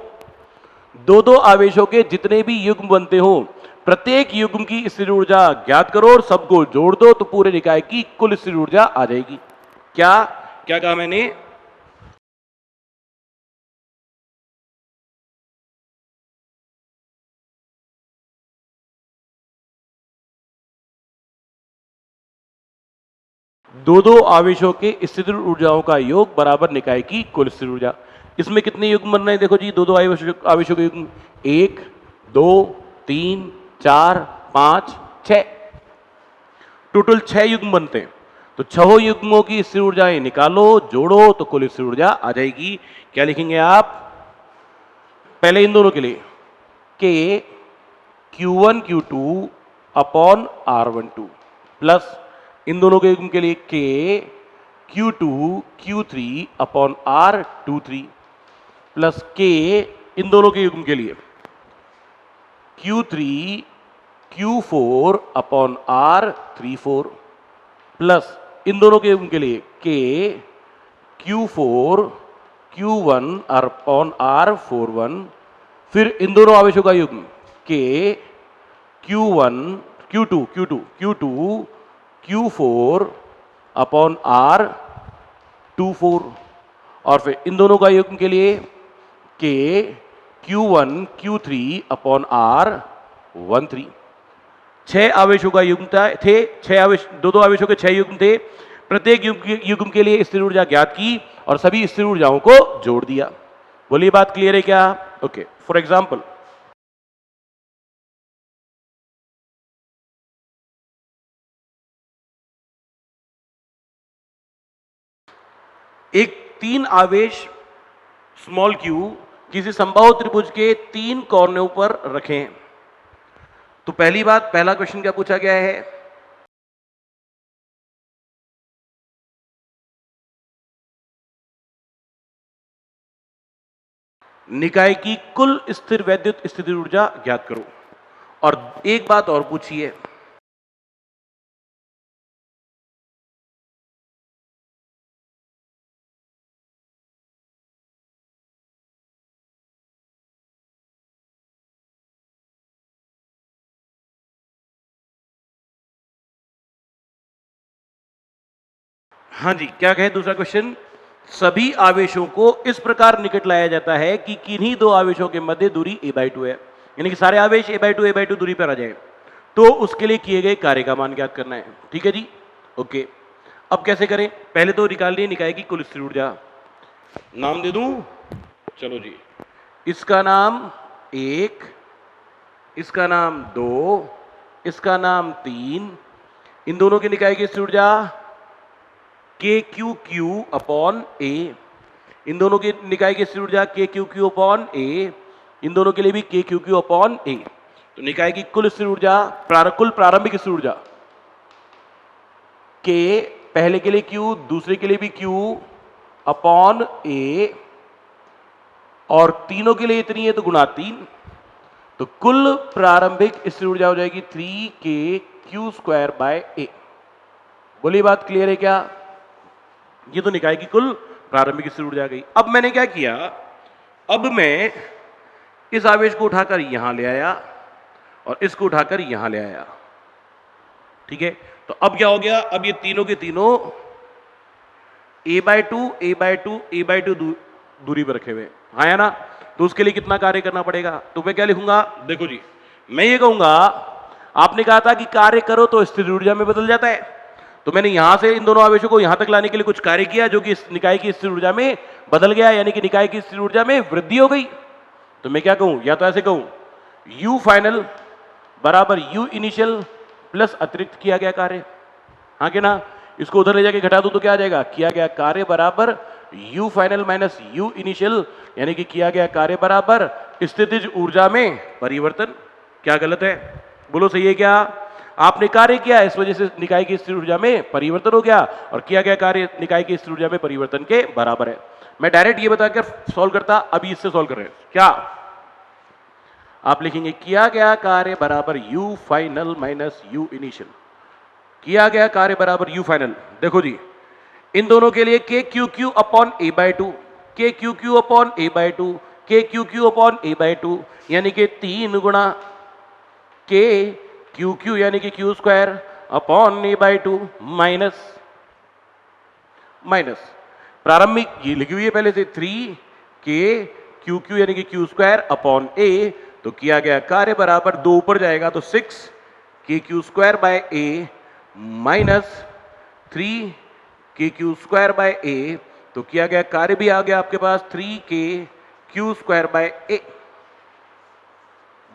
Speaker 1: दो दो आवेशों के जितने भी युग्म बनते हो, प्रत्येक युग्म की स्थिर ऊर्जा ज्ञात करो और सबको जोड़ दो तो पूरे निकाय की कुल स्थिर ऊर्जा आ जाएगी। क्या क्या कहा मैंने? दो दो आवेशों के स्थिर ऊर्जाओं का योग बराबर निकाय की कुल स्थिर ऊर्जा। इसमें कितने युग्म बन रहे हैं, देखो जी, दो दो आवेशों के युग्म, 1, 2, 3, 4, 5, 6, टोटल 6 युग्म बनते हैं। तो छहों युग्मों की स्थिर ऊर्जाएं निकालो, जोड़ो तो कुल स्थिर ऊर्जा आ जाएगी। क्या लिखेंगे आप? पहले इन दोनों के लिए के Q1 Q2 upon R12, plus इन दोनों के युग्म के लिए के Q2 Q3 upon R23, plus के इन दोनों के युग्म के लिए Q3 Q4 upon R34, plus इन दोनों के युग्म के लिए के Q4 Q1 अपॉन R41, फिर इन दोनों आवेशों का युग्म के Q1 Q2 Q4 upon R24, और फिर इन दोनों का युग्म के लिए के Q1 Q3 अपॉन R13। 6 आवेशों का युग्म थे, 6 आवेश, दो दो आवेशों के 6 युग्म थे। प्रत्येक युग्म के लिए स्थिर ऊर्जा ज्ञात की और सभी स्थिर ऊर्जाओं को जोड़ दिया। बोलिए बात क्लियर है क्या? ओके। फॉर एग्जाम्पल, एक 3 आवेश स्मॉल q किसी समबाहु त्रिभुज के 3 कोनों पर रखें। तो पहली बात, पहला क्वेश्चन क्या पूछा गया है? निकाय की कुल स्थिर वैद्युत स्थिति ऊर्जा ज्ञात करो। और एक बात और पूछिए, हाँ जी, क्या कहे दूसरा क्वेश्चन? सभी आवेशों को इस प्रकार निकट लाया जाता है कि किन्हीं दो आवेशों के मध्य दूरी a/2 है, यानी कि सारे आवेश a/2 दूरी पर आ जाए। तो उसके लिए किए गए कार्य का मान ज्ञात करना है। ठीक है जी, ओके। अब कैसे करें? पहले तो निकाल लिए निकाय की कुल स्थिर ऊर्जा। नाम दे दूं? चलो जी, इसका नाम 1, इसका नाम 2, इसका नाम 3। इन दोनों की निकाय की स्थिर ऊर्जा KQQ अपॉन A। इन दोनों की निकाय की स्थिर ऊर्जा KQQ अपॉन A। इन दोनों के लिए भी KQQ अपॉन A। तो निकाय की कुल स्थिर ऊर्जा, कुल प्रारंभिक स्थिर ऊर्जा K, पहले के लिए Q, दूसरे के लिए भी Q, अपॉन ए, और तीनों के लिए इतनी है तो गुणा 3, तो कुल प्रारंभिक स्थिर ऊर्जा हो जाएगी 3k⁴/a। बोलिए बात क्लियर है क्या? ये तो निकाय की कुल प्रारंभिक स्थिर ऊर्जा गई। अब मैंने क्या किया, अब मैं इस आवेश को उठाकर यहां ले आया और इसको उठाकर यहां ले आया, ठीक है। तो अब क्या हो गया, अब ये तीनों के तीनों a/2 दूरी पर रखे हुए, हाँ या ना? तो उसके लिए कितना कार्य करना पड़ेगा? तो मैं क्या लिखूंगा, देखो जी, मैं ये कहूंगा, आपने कहा था कि कार्य करो तो स्थिर ऊर्जा में बदल जाता है, तो मैंने यहां से इन दोनों आवेशों को यहां तक लाने के लिए कुछ कार्य किया जो कि इस निकाय की स्थिर ऊर्जा में बदल गया, यानी कि निकाय की स्थिर ऊर्जा में वृद्धि हो गई। तो मैं क्या कहूं, या तो ऐसे कहूं, U फाइनल बराबर U इनिशियल प्लस अतिरिक्त किया गया कार्य, हाँ कि ना? इसको उधर ले जाके घटा दो तो क्या आ जाएगा, किया गया कार्य बराबर U final minus U initial, यानी कि किया गया कार्य बराबर स्थितिज ऊर्जा में परिवर्तन। क्या गलत है? बोलो सही है क्या? आपने कार्य किया, इस वजह से निकाय की स्थिर ऊर्जा में परिवर्तन हो गया, और किया गया कार्य निकाय की स्थिर ऊर्जा में परिवर्तन के बराबर है। मैं डायरेक्ट ये बताकर सॉल्व करता, अभी इससे सॉल्व कर रहे हैं। क्या आप लिखेंगे, किया गया कार्य बराबर U final minus U initial, किया गया कार्य बराबर U फाइनल। देखो जी, इन दोनों के लिए k⁵ upon a/2, k⁵ upon a/2, k⁵ upon a/2, यानी कि 3 गुणा k⁵ यानी कि q² अपॉन a/2 माइनस प्रारंभिक ये लिखी हुई है पहले से 3k⁵ यानी कि q² अपॉन a, तो किया गया कार्य बराबर 2 ऊपर जाएगा तो 6k⁵/a माइनस 3k⁵/a, तो किया गया कार्य भी आ गया आपके पास 3k⁵/a।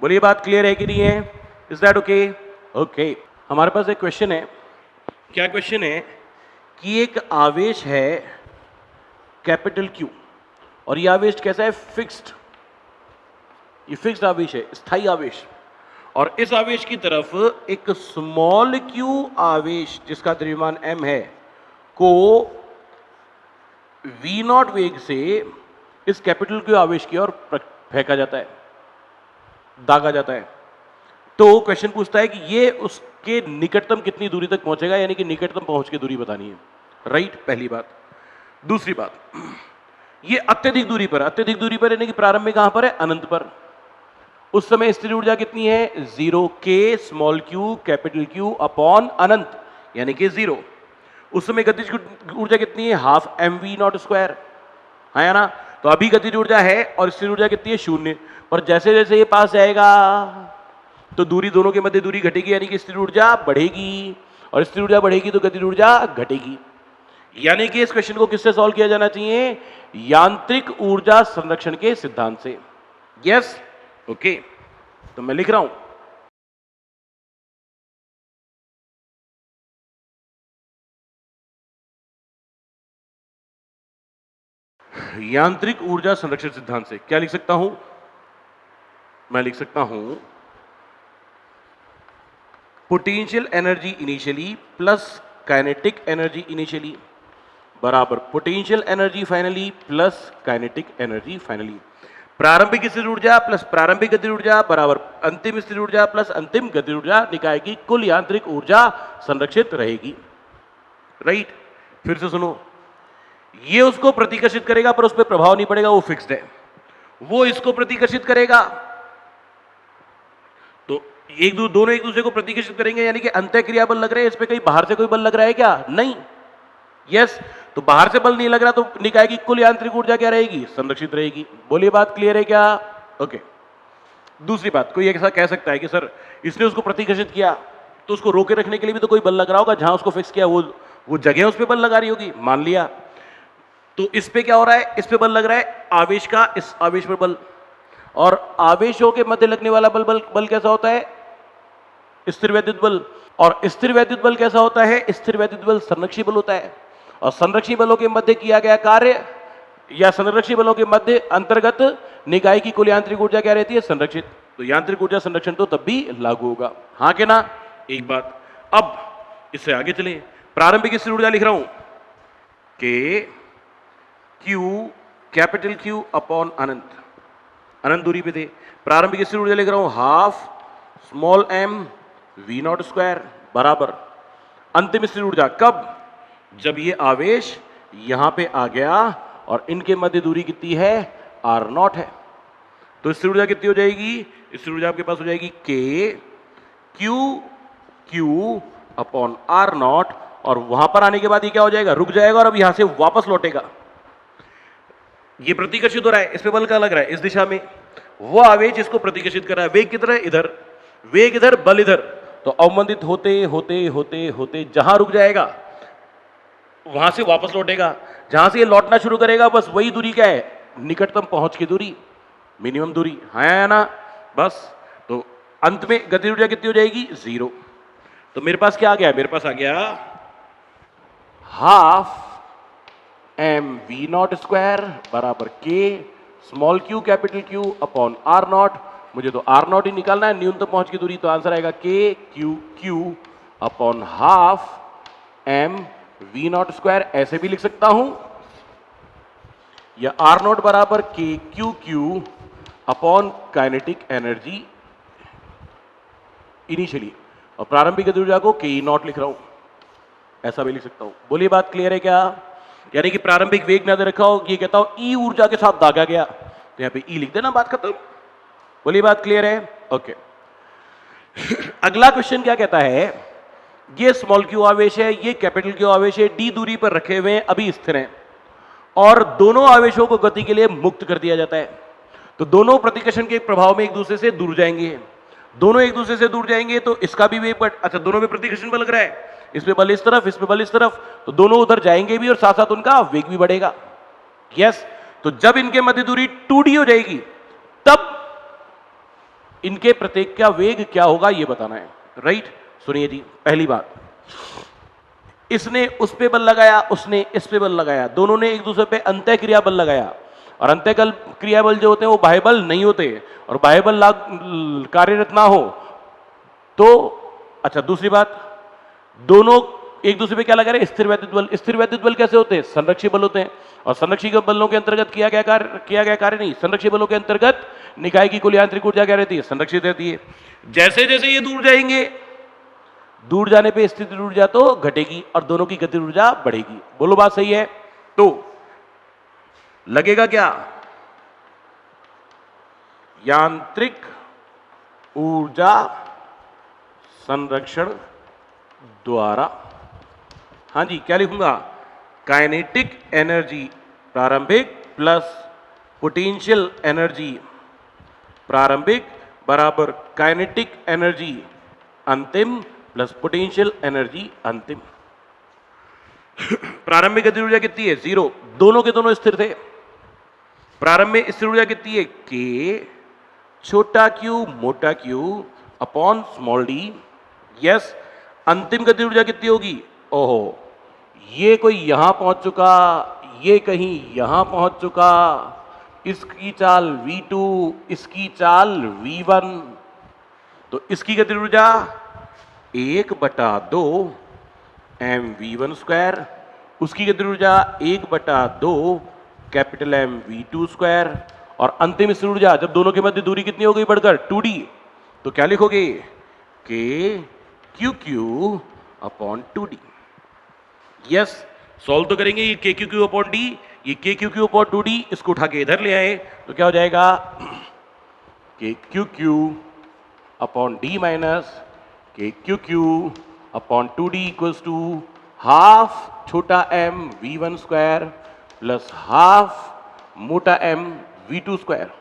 Speaker 1: बोलिए बात क्लियर है कि नहीं है? Is that okay? ओके, हमारे पास एक क्वेश्चन है। क्या क्वेश्चन है कि एक आवेश है कैपिटल Q, और ये आवेश कैसा है, फिक्स्ड, ये फिक्स्ड आवेश है, स्थायी आवेश, और इस आवेश की तरफ एक स्मॉल q आवेश जिसका द्रव्यमान m है को v0 वेग से इस कैपिटल Q आवेश की ओर फेंका जाता है, दागा जाता है। तो क्वेश्चन पूछता है कि ये उसके निकटतम कितनी दूरी तक पहुंचेगा, यानी कि निकटतम पहुंच की दूरी बतानी है, राइट? पहली बात। दूसरी बात, ये अत्यधिक दूरी पर यानी कि प्रारंभ में कहां पर है, अनंत पर। उस समय स्थिर ऊर्जा कितनी है, 0 k small q capital Q upon अनंत, यानी कि 0। उस समय गतिज ऊर्जा कितनी है, हाफ mv0², हाँ या ना? तो अभी गतिज ऊर्जा है और स्थिर ऊर्जा कितनी है, 0। पर जैसे जैसे ये पास जाएगा तो दूरी, दोनों के मध्य दूरी घटेगी, यानी कि स्थिर ऊर्जा बढ़ेगी, और स्थिर ऊर्जा बढ़ेगी तो गतिज ऊर्जा घटेगी। यानी कि इस क्वेश्चन को किससे सॉल्व किया जाना चाहिए, यांत्रिक ऊर्जा संरक्षण के सिद्धांत से। यस, ओके, तो मैं लिख रहा हूं, यांत्रिक ऊर्जा संरक्षण सिद्धांत से क्या लिख सकता हूं, मैं लिख सकता हूं potential energy initially plus kinetic energy initially बराबर potential energy finally plus kinetic energy finally. प्रारंभिक स्थिर ऊर्जा प्लस प्रारंभिक गतिज ऊर्जा बराबर अंतिम स्थिर ऊर्जा प्लस अंतिम गतिज ऊर्जा, निकाय की कुल यांत्रिक ऊर्जा संरक्षित रहेगी, राइट? फिर से सुनो, ये उसको प्रतिकर्षित करेगा पर उस पर प्रभाव नहीं पड़ेगा, वो फिक्स्ड है। वो इसको प्रतिकर्षित करेगा, तो दोनों एक दूसरे को प्रतिकर्षित करेंगे, यानी कि अंतःक्रिया बल लग रहे हैं। इस पे कहीं बाहर से कोई बल लग रहा है क्या? नहीं। यस, तो बाहर से बल नहीं लग रहा, तो निकाय की कुल यांत्रिक ऊर्जा क्या रहेगी, संरक्षित रहेगी। बोलिए बात क्लियर है क्या? ओके। दूसरी बात, कोई ऐसा कह सकता है कि सर इसने उसको प्रतिकर्षित किया तो उसको रोके रखने के लिए भी तो कोई बल लग रहा होगा, जहां उसको फिक्स किया वो जगह उस पर बल लगा रही होगी, मान लिया। तो इस पे क्या हो रहा है, इस पे बल लग रहा है, आवेश का इस आवेश पर बल, और आवेशों के मध्य लगने वाला बल कैसा होता है, स्थिर वैद्युत बल। और स्थिर वैद्युत बल कैसा होता है, स्थिर वैद्युत बल संरक्षी बल होता है। और संरक्षी बलों के मध्य किया गया कार्य या संरक्षी बलों के मध्य अंतर्गत निकाय की कुल यांत्रिक ऊर्जा क्या रहती है, संरक्षित। तो यांत्रिक ऊर्जा संरक्षण तो तब भी लागू होगा, हाँ के ना? एक बात। अब इससे आगे चले, प्रारंभिक स्थिर ऊर्जा लिख रहा हूं कि क्यू कैपिटल क्यू अपॉन अनंत, अनंत दूरी पे थे। प्रारंभिक स्थिर ऊर्जा लिख रहा हूं half small M V nought square बराबर अंतिम स्थिर ऊर्जा कब, जब ये आवेश यहां पे आ गया और इनके मध्य दूरी कितनी है, आर नॉट है। तो स्थिर ऊर्जा कितनी हो जाएगी, स्थिर ऊर्जा आपके पास हो जाएगी K Q Q upon R nought, और वहां पर आने के बाद ये क्या हो जाएगा, रुक जाएगा और अब यहां से वापस लौटेगा। ये प्रतिकर्षित हो रहा है, इस पे बल का लग रहा है इस दिशा में, वो आवेश इसको प्रतिकर्षित कर रहा है, वेग किधर है, इधर, वेग इधर बल इधर, तो अवमंदित होते होते होते होते जहां रुक जाएगा वहां से वापस लौटेगा। जहां से ये लौटना शुरू करेगा बस वही दूरी क्या है, निकटतम पहुंच की दूरी, मिनिमम दूरी, हाँ या ना, बस। तो अंत में गति ऊर्जा कितनी हो जाएगी, 0। तो मेरे पास क्या आ गया, मेरे पास आ गया half M V nought square बराबर K small Q capital Q upon R nought. मुझे तो आर नॉट ही निकालना है, न्यूनतम पहुंच की दूरी, तो आंसर आएगा K Q Q upon half M V nought square. ऐसे भी लिख सकता हूं, या आर नॉट बराबर K Q Q upon kinetic energy initially, और प्रारंभिक गति ऊर्जा को के नॉट लिख रहा हूं, ऐसा भी लिख सकता हूं। बोलिए बात क्लियर है क्या, यानी कि प्रारंभिक वेग ना दे रखा हो, ये कहता हूं ई ऊर्जा के साथ दागा गया, तो यहां पे ई लिख देना, बात खत्म। बोलिए बात क्लियर है, ओके। अगला क्वेश्चन क्या कहता है, ये स्मॉल क्यू आवेश है, ये कैपिटल क्यू आवेश है, डी दूरी पर रखे हुए हैं, अभी स्थिर हैं, और दोनों आवेशों को गति के लिए मुक्त कर दिया जाता है। तो दोनों प्रतिकर्षण के प्रभाव में एक दूसरे से दूर जाएंगे, दोनों एक दूसरे से दूर जाएंगे, तो इसका भी वेग, अच्छा दोनों में प्रतिकर्षण बल लग रहा है, इस पे बल इस तरफ, इस पे बल इस तरफ, तो दोनों उधर जाएंगे भी और साथ साथ उनका वेग भी बढ़ेगा। यस, तो जब इनके मध्य दूरी 2d हो जाएगी तब इनके प्रत्येक का वेग क्या होगा ये बताना है, राइट। सुनिए जी, पहली बात, इसने उस पे बल लगाया, उसने इस पे बल लगाया, दोनों ने एक दूसरे पे अंतः क्रिया बल लगाया, और अंतः क्रिया बल जो होते हैं वो बाह्य बल नहीं होते, और बाह्य बल कार्यरत ना हो तो, अच्छा दूसरी बात, दोनों एक दूसरे पे क्या लगा रहे हैं, स्थिर वैद्युत बल। स्थिर वैद्युत बल कैसे होते हैं, संरक्षी बल होते हैं, और संरक्षी बलों के अंतर्गत किया गया कार्य नहीं, संरक्षी बलों के अंतर्गत निकाय की कुल यांत्रिक ऊर्जा क्या रहती है, संरक्षित रहती है। जैसे जैसे ये दूर जाएंगे, दूर जाने पे स्थिति ऊर्जा तो घटेगी और दोनों की गति ऊर्जा बढ़ेगी। बोलो बात सही है, तो लगेगा क्या, यांत्रिक ऊर्जा संरक्षण द्वारा, हाँ जी क्या लिखूंगा, काइनेटिक एनर्जी प्रारंभिक प्लस पोटेंशियल एनर्जी प्रारंभिक बराबर काइनेटिक एनर्जी अंतिम प्लस पोटेंशियल एनर्जी अंतिम। प्रारंभिक गति ऊर्जा कितनी है, 0, दोनों के दोनों स्थिर थे। प्रारंभ में स्थिर ऊर्जा कितनी है, के छोटा क्यू मोटा Q upon small D. Yes, अंतिम गति ऊर्जा कितनी होगी, ओहो ये कोई यहां पहुंच चुका, ये कहीं यहां पहुंच चुका, इसकी चाल v2, इसकी चाल v1, तो इसकी गति ऊर्जा 1/2 mv1 स्क्वायर, उसकी गति ऊर्जा 1/2 कैपिटल M v2 स्क्वायर, और अंतिम स्थिर ऊर्जा जब दोनों के मध्य दूरी कितनी हो गई बढ़कर 2d, तो क्या लिखोगे, k Q Q upon 2d। Yes, solve तो करेंगे, ये के क्यू क्यू अपॉन डी, ये के क्यू क्यू अपॉन 2d, इसको उठा के इधर ले आए तो क्या हो जाएगा, K Q Q upon D minus K Q Q upon 2d equals to half छोटा m v1 square plus half मोटा m v2 स्क्वायर।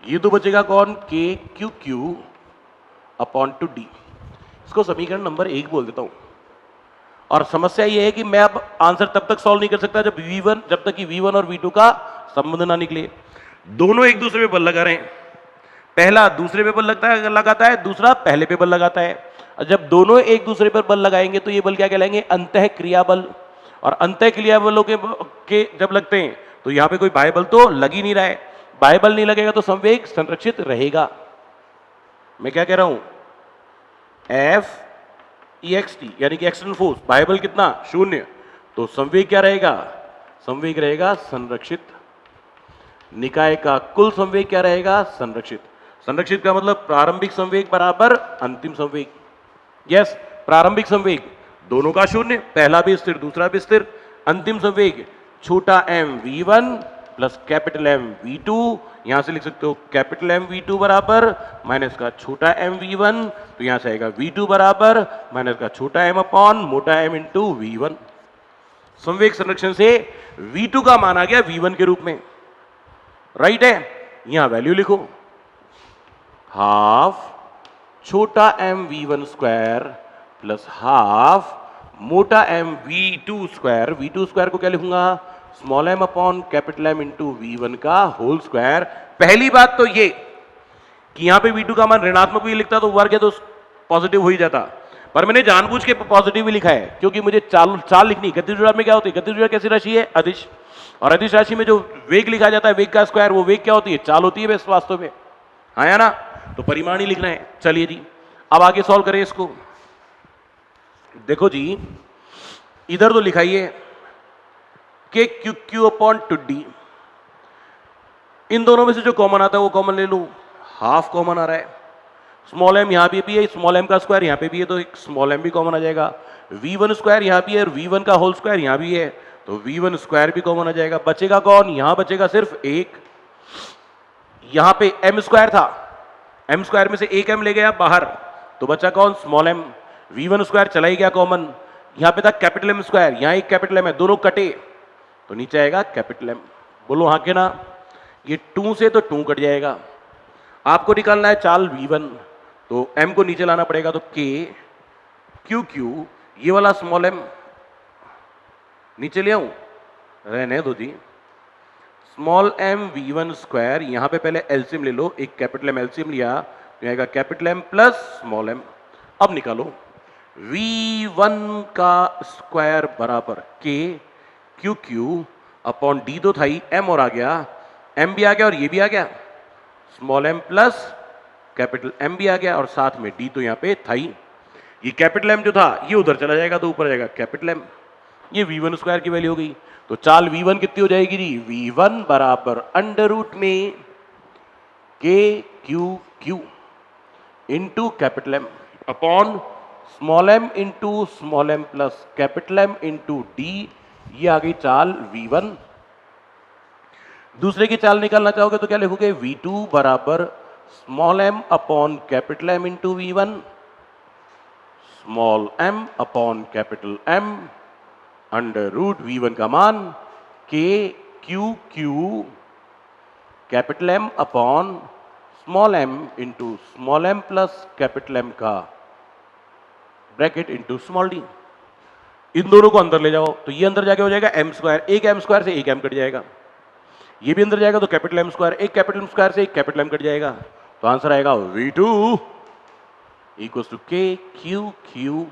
Speaker 1: ये तो बचेगा कौन, के क्यू क्यू अपॉन 2d, इसको समीकरण नंबर 1 बोल देता हूं। और समस्या ये है कि मैं अब आंसर तब तक सॉल्व नहीं कर सकता जब तक कि v1 और v2 का संबंध ना निकले। दोनों एक दूसरे पे बल लगा रहे हैं, पहला दूसरे पे बल लगाता है, दूसरा पहले पे बल लगाता है, और जब दोनों एक दूसरे पर बल लगाएंगे तो ये बल क्या कहलाएंगे, अंतः क्रिया बल। और अंतः क्रिया बलों के जब लगते हैं तो यहां पे कोई बाह्य बल तो लग ही नहीं रहा है, बाह्य बल नहीं लगेगा तो संवेग संरक्षित रहेगा। मैं क्या कह रहा हूं, F EXT यानी कि एक्सटर्नल फोर्स, बाह्य बल कितना, शून्य। तो संवेग क्या रहेगा, संवेग रहेगा संरक्षित। निकाय का कुल संवेग क्या रहेगा, संरक्षित। संरक्षित का मतलब प्रारंभिक संवेग बराबर अंतिम संवेग। यस, प्रारंभिक संवेग दोनों का शून्य, पहला भी स्थिर दूसरा भी स्थिर। अंतिम संवेग छोटा m v1 plus capital M v2, यहां से लिख सकते हो कैपिटल M v2 बराबर माइनस का छोटा m v1, तो यहां से आएगा v2 बराबर माइनस का छोटा m अपॉन मोटा m इंटू v1। संवेग संरक्षण से v2 का मान आ गया v1 के रूप में, राइट है। यहां वैल्यू लिखो, हाफ छोटा m v1 square plus half मोटा m v2 square. v2 square को क्या लिखूंगा, small m upon capital M into v1 का होल स्क्वायर। पहली बात तो ये कि यहां पे v2 का मान ऋणात्मक भी लिखता तो वर्ग है तो पॉजिटिव हो ही जाता, पर मैंने जानबूझ के पॉजिटिव भी लिखा है क्योंकि मुझे चाल लिखनी। गतिज ऊर्जा में क्या होती है, गतिज ऊर्जा कैसी राशि है, अदिश, और अदिश राशि में जो वेग लिखा जाता है वेग का स्क्वायर, वो वेग क्या होती है, चाल होती है वास्तव में, हाँ या ना। तो परिमाण ही लिखना है। चलिए जी अब आगे सॉल्व करें इसको। देखो जी इधर तो लिखा ही है K Q Q upon two D, इन दोनों में से जो कॉमन आता है वो कॉमन ले लूं, हाफ कॉमन आ रहा है। स्मॉल m यहां भी है, स्मॉल m का स्क्वायर यहां पे भी है तो एक स्मॉल m भी कॉमन आ जाएगा। v1 स्क्वायर यहां भी है और v1 का होल स्क्वायर यहां भी है तो v1 स्क्वायर भी कॉमन आ जाएगा। बचेगा कौन, यहां बचेगा सिर्फ एक। यहां पे m स्क्वायर था, m स्क्वायर में से एक m ले गया बाहर तो बचा कौन, स्मॉल m। v1 स्क्वायर चला ही गया कॉमन। यहां पे था कैपिटल M स्क्वायर, यहां एक कैपिटल M है, दोनों कटे तो नीचे आएगा कैपिटल M। बोलो हाँ के ना। ये 2 से तो 2 कट जाएगा। आपको निकालना है चाल v1 तो m को नीचे लाना पड़ेगा तो k क्यू क्यू, ये वाला स्मॉल m नीचे ले आऊं, रहने दो जी। स्मॉल m v1 स्क्वायर, यहां पे पहले एलसीएम ले लो, एक कैपिटल M एलसीएम लिया तो आएगा capital M plus small m। अब निकालो v1 का स्क्वायर बराबर k Q Q upon D तो था ही, m और आ गया, m भी आ गया और ये भी आ गया, small m plus capital M भी आ गया और साथ में d तो यहां पे था ही। ये कैपिटल M जो था ये उधर चला जाएगा तो ऊपर जाएगा कैपिटल M। ये v1 स्क्वायर की वैल्यू हो गई। तो चाल v1 कितनी हो जाएगी जी, v1 बराबर अंडर रूट में k Q Q into capital M upon small m into small m plus capital M into D. ये आ गई चाल v1। दूसरे की चाल निकालना चाहोगे तो क्या लिखोगे, v2 बराबर small m upon capital M into v1, small m upon capital M under root v1 का मान k Q Q capital M upon small m into small m plus capital M का ब्रैकेट इंटू स्मॉल d। इन दोनों को अंदर ले जाओ तो ये अंदर जाके हो जाएगा m स्क्वायर, एक m स्क्वायर से एक m कट जाएगा। ये भी अंदर जाएगा तो कैपिटल M स्क्वायर, एक कैपिटल M स्क्वायर से एक कैपिटल M कट जाएगा तो आंसर आएगा v2 equals to k Q Q.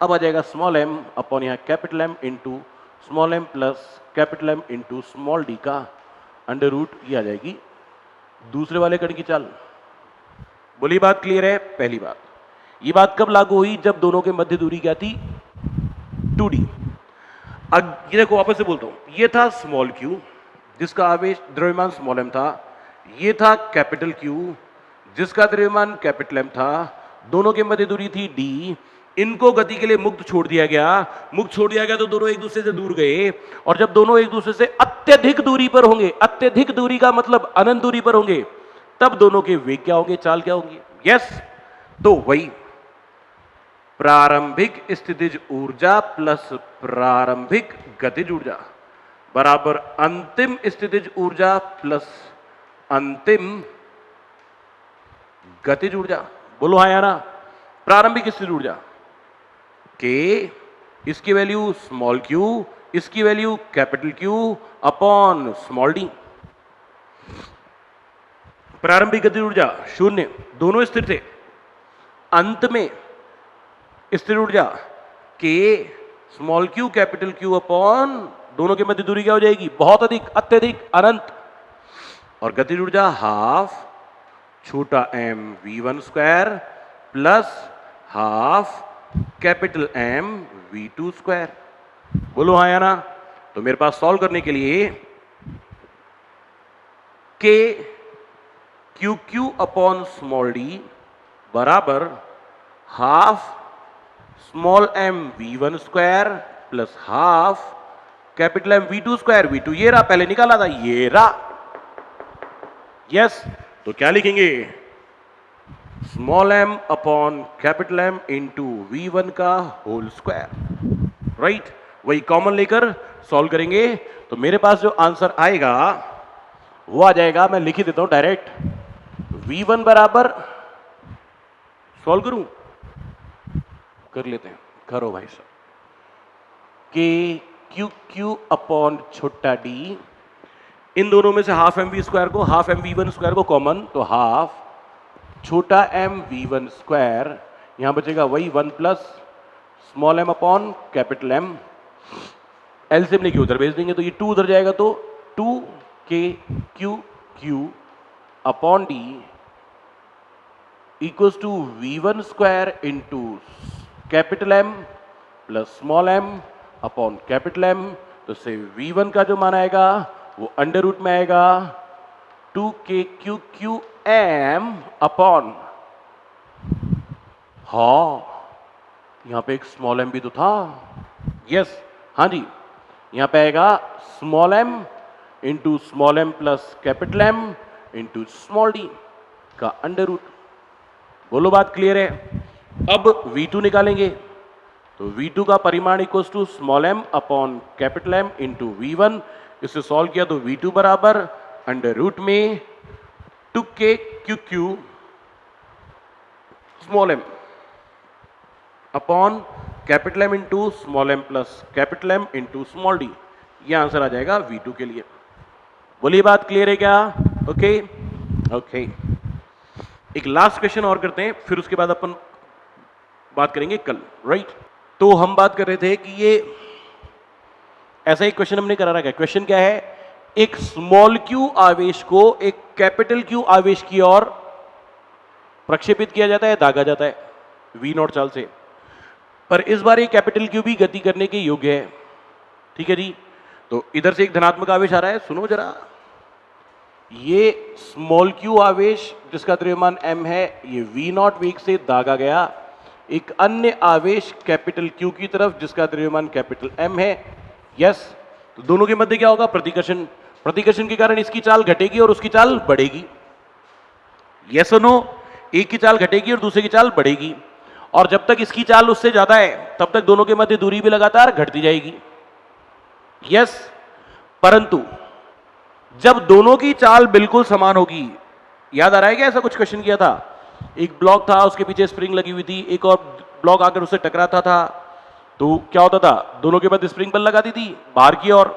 Speaker 1: अब आ जाएगा स्मॉल m अपॉन यहाँ capital M into small m plus capital M into small d का अंडर रूट, ये आ जाएगी दूसरे वाले कण की चाल। बोलिए बात क्लियर है। पहली बात, ये बात कब लागू हुई, जब दोनों के मध्य दूरी क्या थी, 2d। अब ये देखो वापस से बोलता हूं, ये था स्मॉल q जिसका आवेश द्रव्यमान स्मॉल m था, ये था कैपिटल Q जिसका द्रव्यमान कैपिटल M था, दोनों के मध्य दूरी थी d। इनको गति के लिए मुक्त छोड़ दिया गया, मुक्त छोड़ दिया गया तो दोनों एक दूसरे से दूर गए, और जब दोनों एक दूसरे से अत्यधिक दूरी पर होंगे, अत्यधिक दूरी का मतलब अनंत दूरी पर होंगे, तब दोनों के वेग क्या होंगे, चाल क्या होंगी। यस, तो वही प्रारंभिक स्थितिज ऊर्जा प्लस प्रारंभिक गतिज ऊर्जा बराबर अंतिम स्थितिज ऊर्जा प्लस अंतिम गतिज ऊर्जा। बोलो हाँ या ना। प्रारंभिक स्थितिज ऊर्जा के, इसकी वैल्यू स्मॉल q, इसकी value capital Q upon small d। प्रारंभिक गतिज ऊर्जा शून्य, दोनों स्थिर थे। अंत में स्थिर ऊर्जा के small q capital Q upon दोनों के मध्य दूरी क्या हो जाएगी, बहुत अधिक, अत्यधिक, अनंत। और गतिज ऊर्जा हाफ छोटा m v1 square plus half capital M V2 square. बोलो हाँ या ना। तो मेरे पास सॉल्व करने के लिए K Q Q upon small D बराबर half small M V1 square plus half capital M V2 square. V2 ये रहा, पहले निकाला था, ये रहा। यस, तो क्या लिखेंगे? Small M upon capital M into V1 का होल स्क्वायर। राइट, वही कॉमन लेकर सॉल्व करेंगे। तो मेरे पास जो आंसर आएगा वो आ जाएगा, मैं लिख ही देता हूं डायरेक्ट। V1 बराबर, सॉल्व करूं? कर लेते हैं, करो भाई साहब। के क्यू क्यू अपॉन छोटा डी, इन दोनों में से हाफ एम वी स्क्वायर को, हाफ एम V1 स्क्वायर को कॉमन, तो हाफ छोटा एम V1 स्क्वायर, यहां बचेगा वही 1 plus small M upon capital M. LCM लेके उधर भेज देंगे तो ये 2 उधर जाएगा, तो 2 K Q Q upon D equals to V1 square into capital M plus small M upon capital M. तो से V1 का जो मान आएगा वो अंडर रूट में आएगा 2 K Q Q M upon, हाँ यहां पे एक स्मॉल एम भी तो था। यस, हाँ जी, यहां पे आएगा small M into small M plus capital M into small D का अंडर रूट। बोलो बात क्लियर है? अब V2 निकालेंगे, तो V2 का परिमाण equals to small M upon capital M into V1। इसे सॉल्व किया तो V2 बराबर अंडर रूट में 2 K Q Q small M upon capital M into small M plus capital M into small D. ये answer आ जाएगा V2 के लिए। बोलिए बात क्लियर है क्या? ओके ओके, एक लास्ट क्वेश्चन और करते हैं, फिर उसके बाद अपन बात करेंगे कल। राइट, तो हम बात कर रहे थे कि ये ऐसा एक क्वेश्चन हमने करा रखा है। क्वेश्चन क्या है? एक स्मॉल क्यू आवेश को एक कैपिटल क्यू आवेश की ओर प्रक्षेपित किया जाता है, दागा जाता है V0 चाल से, पर इस बार ये कैपिटल क्यू भी गति करने के योग्य है। ठीक है जी, तो इधर से एक धनात्मक आवेश आ रहा है, सुनो जरा। ये स्मॉल क्यू आवेश जिसका द्रव्यमान m है, ये V0 वेग से दागा गया एक अन्य आवेश कैपिटल क्यू की तरफ जिसका द्रव्यमान कैपिटल m है। यस, तो दोनों के मध्य क्या होगा? प्रतिकर्षण। प्रतिकर्षण के कारण इसकी चाल घटेगी और उसकी चाल बढ़ेगी। यस और नो? एक की चाल घटेगी और दूसरे की चाल बढ़ेगी, और जब तक इसकी चाल उससे ज्यादा है तब तक दोनों के मध्य दूरी भी लगातार घटती जाएगी। यस, परंतु जब दोनों की चाल बिल्कुल समान होगी, याद आ रहा है क्या ऐसा कुछ क्वेश्चन किया था? एक ब्लॉक था, उसके पीछे स्प्रिंग लगी हुई थी, एक और ब्लॉक आकर उससे टकराता था, तो क्या होता था? दोनों के बाद स्प्रिंग बल लगाती थी बाहर की ओर,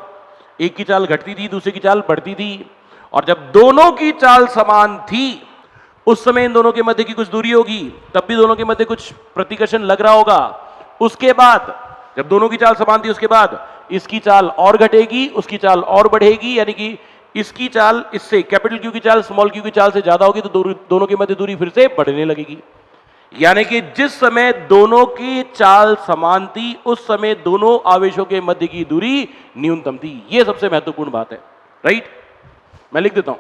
Speaker 1: एक की चाल घटती थी, दूसरे की चाल बढ़ती थी, और जब दोनों की चाल समान थी उस समय इन दोनों के मध्य की कुछ दूरी होगी, तब भी दोनों के मध्य कुछ प्रतिकर्षण लग रहा होगा। उसके बाद जब दोनों की चाल समान थी उसके बाद इसकी चाल और घटेगी, उसकी चाल और बढ़ेगी, यानी कि इसकी चाल इससे कैपिटल क्यू की चाल स्मॉल क्यू की चाल से ज्यादा होगी, तो दोनों के मध्य दूरी फिर से बढ़ने लगेगी। यानी कि जिस समय दोनों की चाल समान थी उस समय दोनों आवेशों के मध्य की दूरी न्यूनतम थी। यह सबसे महत्वपूर्ण बात है। राइट, मैं लिख देता हूं।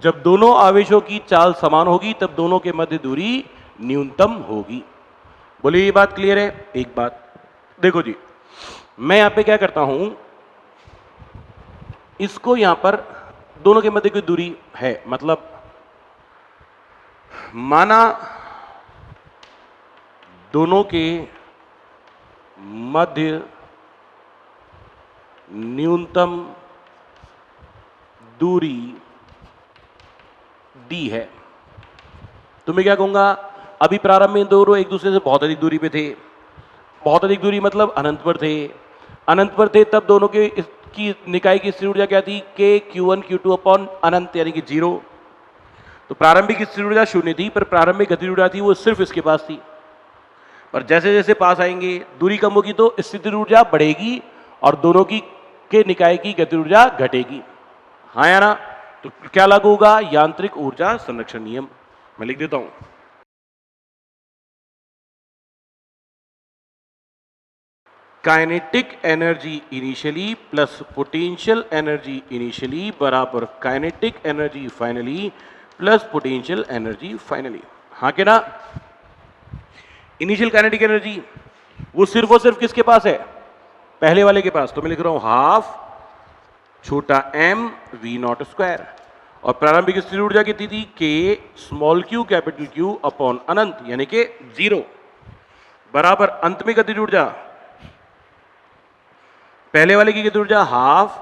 Speaker 1: जब दोनों आवेशों की चाल समान होगी तब दोनों के मध्य दूरी न्यूनतम होगी। बोलिए ये बात क्लियर है? एक बात देखो जी, मैं यहां पे क्या करता हूं, इसको यहां पर दोनों के मध्य की दूरी है, मतलब माना दोनों के मध्य न्यूनतम दूरी डी है, तो मैं क्या कहूंगा? अभी प्रारंभ में दोनों एक दूसरे से बहुत अधिक दूरी पे थे, बहुत अधिक दूरी मतलब अनंत पर थे, अनंत पर थे, तब दोनों के की निकाय की स्थिर ऊर्जा क्या थी? के Q1 Q2 अपॉन अनंत, यानी कि 0। तो प्रारंभिक स्थिर ऊर्जा शून्य थी, पर प्रारंभिक गतिज ऊर्जा थी वो सिर्फ इसके पास थी। पर जैसे जैसे पास आएंगे दूरी कम होगी तो स्थिर ऊर्जा बढ़ेगी और दोनों की के निकाय की गतिज ऊर्जा घटेगी। हाँ या ना? तो क्या लागू होगा? यांत्रिक ऊर्जा संरक्षण नियम। मैं लिख देता हूं, kinetic energy initially plus potential energy initially बराबर kinetic energy finally plus potential energy finally. हाँ के ना? इनिशियल काइनेटिक एनर्जी वो सिर्फ और सिर्फ किसके पास है? पहले वाले के पास। तो मैं लिख रहा हूं हाफ छोटा m v नॉट स्क्वायर, और प्रारंभिक स्थिर ऊर्जा कितनी थी? k small q capital Q upon अनंत यानी कि 0 बराबर अंत में गतिज ऊर्जा, पहले वाले की गतिज ऊर्जा half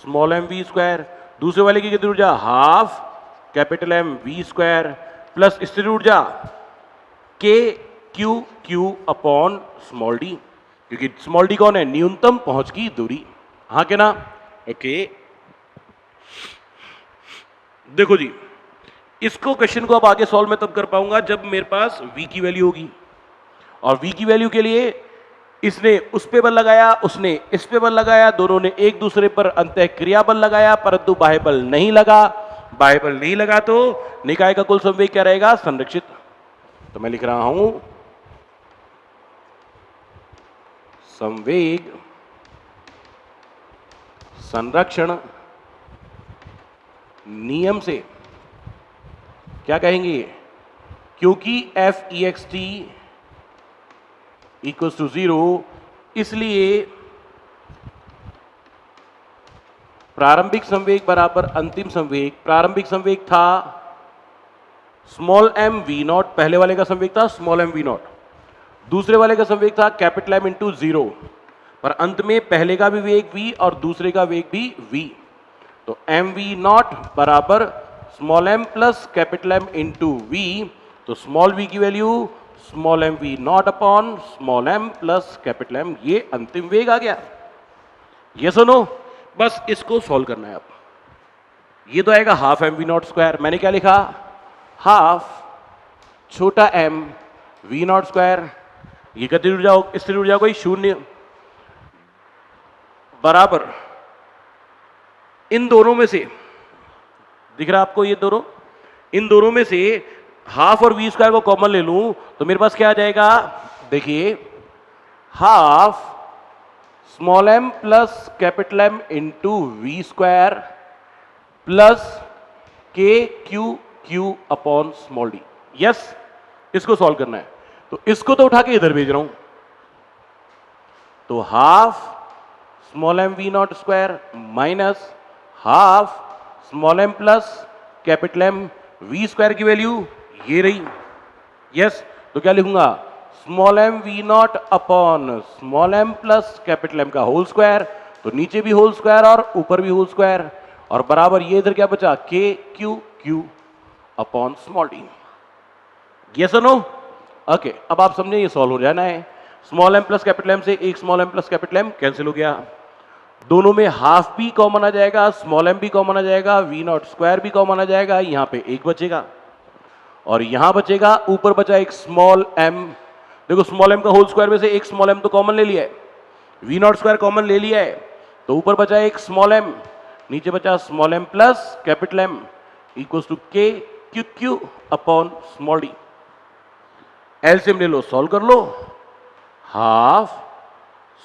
Speaker 1: small m v square, दूसरे वाले की गतिज ऊर्जा half capital M v square plus स्थिर ऊर्जा k q q upon small d, क्योंकि स्मॉल d कौन है? न्यूनतम पहुंच की दूरी। हाँ के ना? ओके देखो जी, इसको क्वेश्चन को अब आगे सॉल्व मैं तब कर पाऊंगा जब मेरे पास v की वैल्यू होगी, और v की वैल्यू के लिए इसने उस पे बल लगाया, उसने इस पे बल लगाया, दोनों ने एक दूसरे पर अंतःक्रिया बल लगाया, परंतु बाह्य बल नहीं लगा। बाह्य बल नहीं लगा तो निकाय का कुल संवेग क्या रहेगा? संरक्षित। तो मैं लिख रहा हूं संवेग संरक्षण नियम से क्या कहेंगे? क्योंकि Fext इक्वल्स टू 0, इसलिए प्रारंभिक संवेग बराबर अंतिम संवेग। प्रारंभिक संवेग था स्मॉल m v नॉट, पहले वाले का संवेग था स्मॉल m v नॉट, दूसरे वाले का संवेग था कैपिटल M इंटू 0, पर अंत में पहले का भी वेग v और दूसरे का वेग भी v। तो एम वी नॉट बराबर small m plus capital M into v। तो स्मॉल v की value small m v not upon small m plus capital M, ये अंतिम वेग आ गया। ये सुनो, बस इसको सॉल्व करना है अब। ये तो आएगा half m v not square, मैंने क्या लिखा? हाफ छोटा m v नॉट स्क्वायर, ये गतिज ऊर्जा स्थिर ऊर्जा कोई शून्य बराबर इन दोनों में से, दिख रहा आपको ये दोनों, इन दोनों में से हाफ और v स्क्वायर को कॉमन ले लूं तो मेरे पास क्या आ जाएगा? देखिए half small m plus capital M into V square plus K Q Q upon small D. Yes, इसको सॉल्व करना है, तो इसको तो उठा के इधर भेज रहा हूं। तो half small m v not square minus half small m plus capital M v square की वैल्यू ये रही। यस, तो क्या लिखूंगा? Small m v not upon small m plus capital M का होल स्क्वायर, तो नीचे भी होल स्क्वायर और ऊपर भी होल स्क्वायर, और बराबर ये इधर क्या बचा? k Q Q upon small D. Yes और नो? ओके, अब आप समझे ये सॉल्व हो जाना है। Small m plus capital M से एक small m plus capital M cancel हो गया, दोनों में हाफ भी कॉमन आ जाएगा, स्मॉल m भी कॉमन आ जाएगा, v नॉट स्क्वायर भी कॉमन आ जाएगा, यहां पे एक बचेगा और यहां बचेगा, ऊपर बचा एक स्मॉल m। देखो स्मॉल m का होल स्क्वायर में से एक स्मॉल m तो कॉमन ले लिया है, v नॉट स्क्वायर कॉमन ले लिया है, तो ऊपर बचा एक स्मॉल m, नीचे बचा small m plus capital M equals to k Q Q upon small D. LCM ले लो, सॉल्व कर लो। Half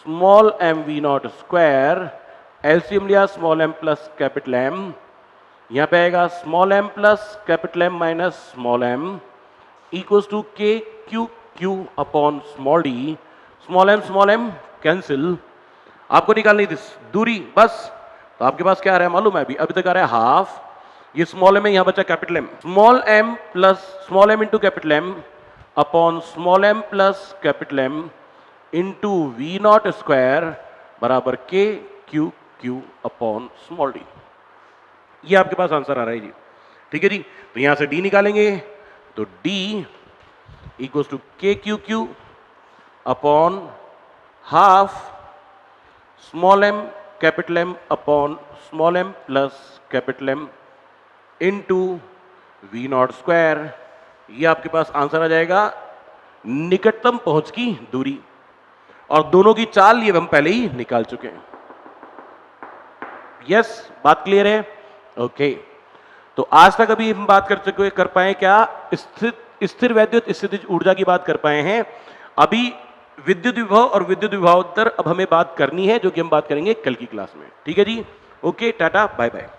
Speaker 1: small m v not square, LCM लिया small m plus capital M, यहां पे आएगा small m plus capital M minus small m equals to k Q Q upon small D. Small m cancel, आपको निकालनी थी दूरी बस, तो आपके पास क्या आ रहा है मालूम है? अभी तक आ रहा है हाफ, ये स्मॉल m है, यहां बचा capital M, small m plus small m into capital M upon small m plus capital M into V nought square बराबर K Q Q upon small D. ये आपके पास आंसर आ रहा है जी। ठीक है जी, तो यहां से d निकालेंगे, तो d equals to K Q Q upon half small m capital M upon small m plus capital M into V nought square. ये आपके पास आंसर आ जाएगा निकटतम पहुंच की दूरी, और दोनों की चाल ये हम पहले ही निकाल चुके हैं। यस, बात क्लियर है? ओके। तो आज तक अभी हम बात कर पाए क्या? स्थिर वैद्युत स्थितिज ऊर्जा की बात कर पाए हैं। अभी विद्युत विभव और विद्युत विभवांतर अब हमें बात करनी है, जो कि हम बात करेंगे कल की क्लास में। ठीक है जी? ओके, टाटा, बाय बाय।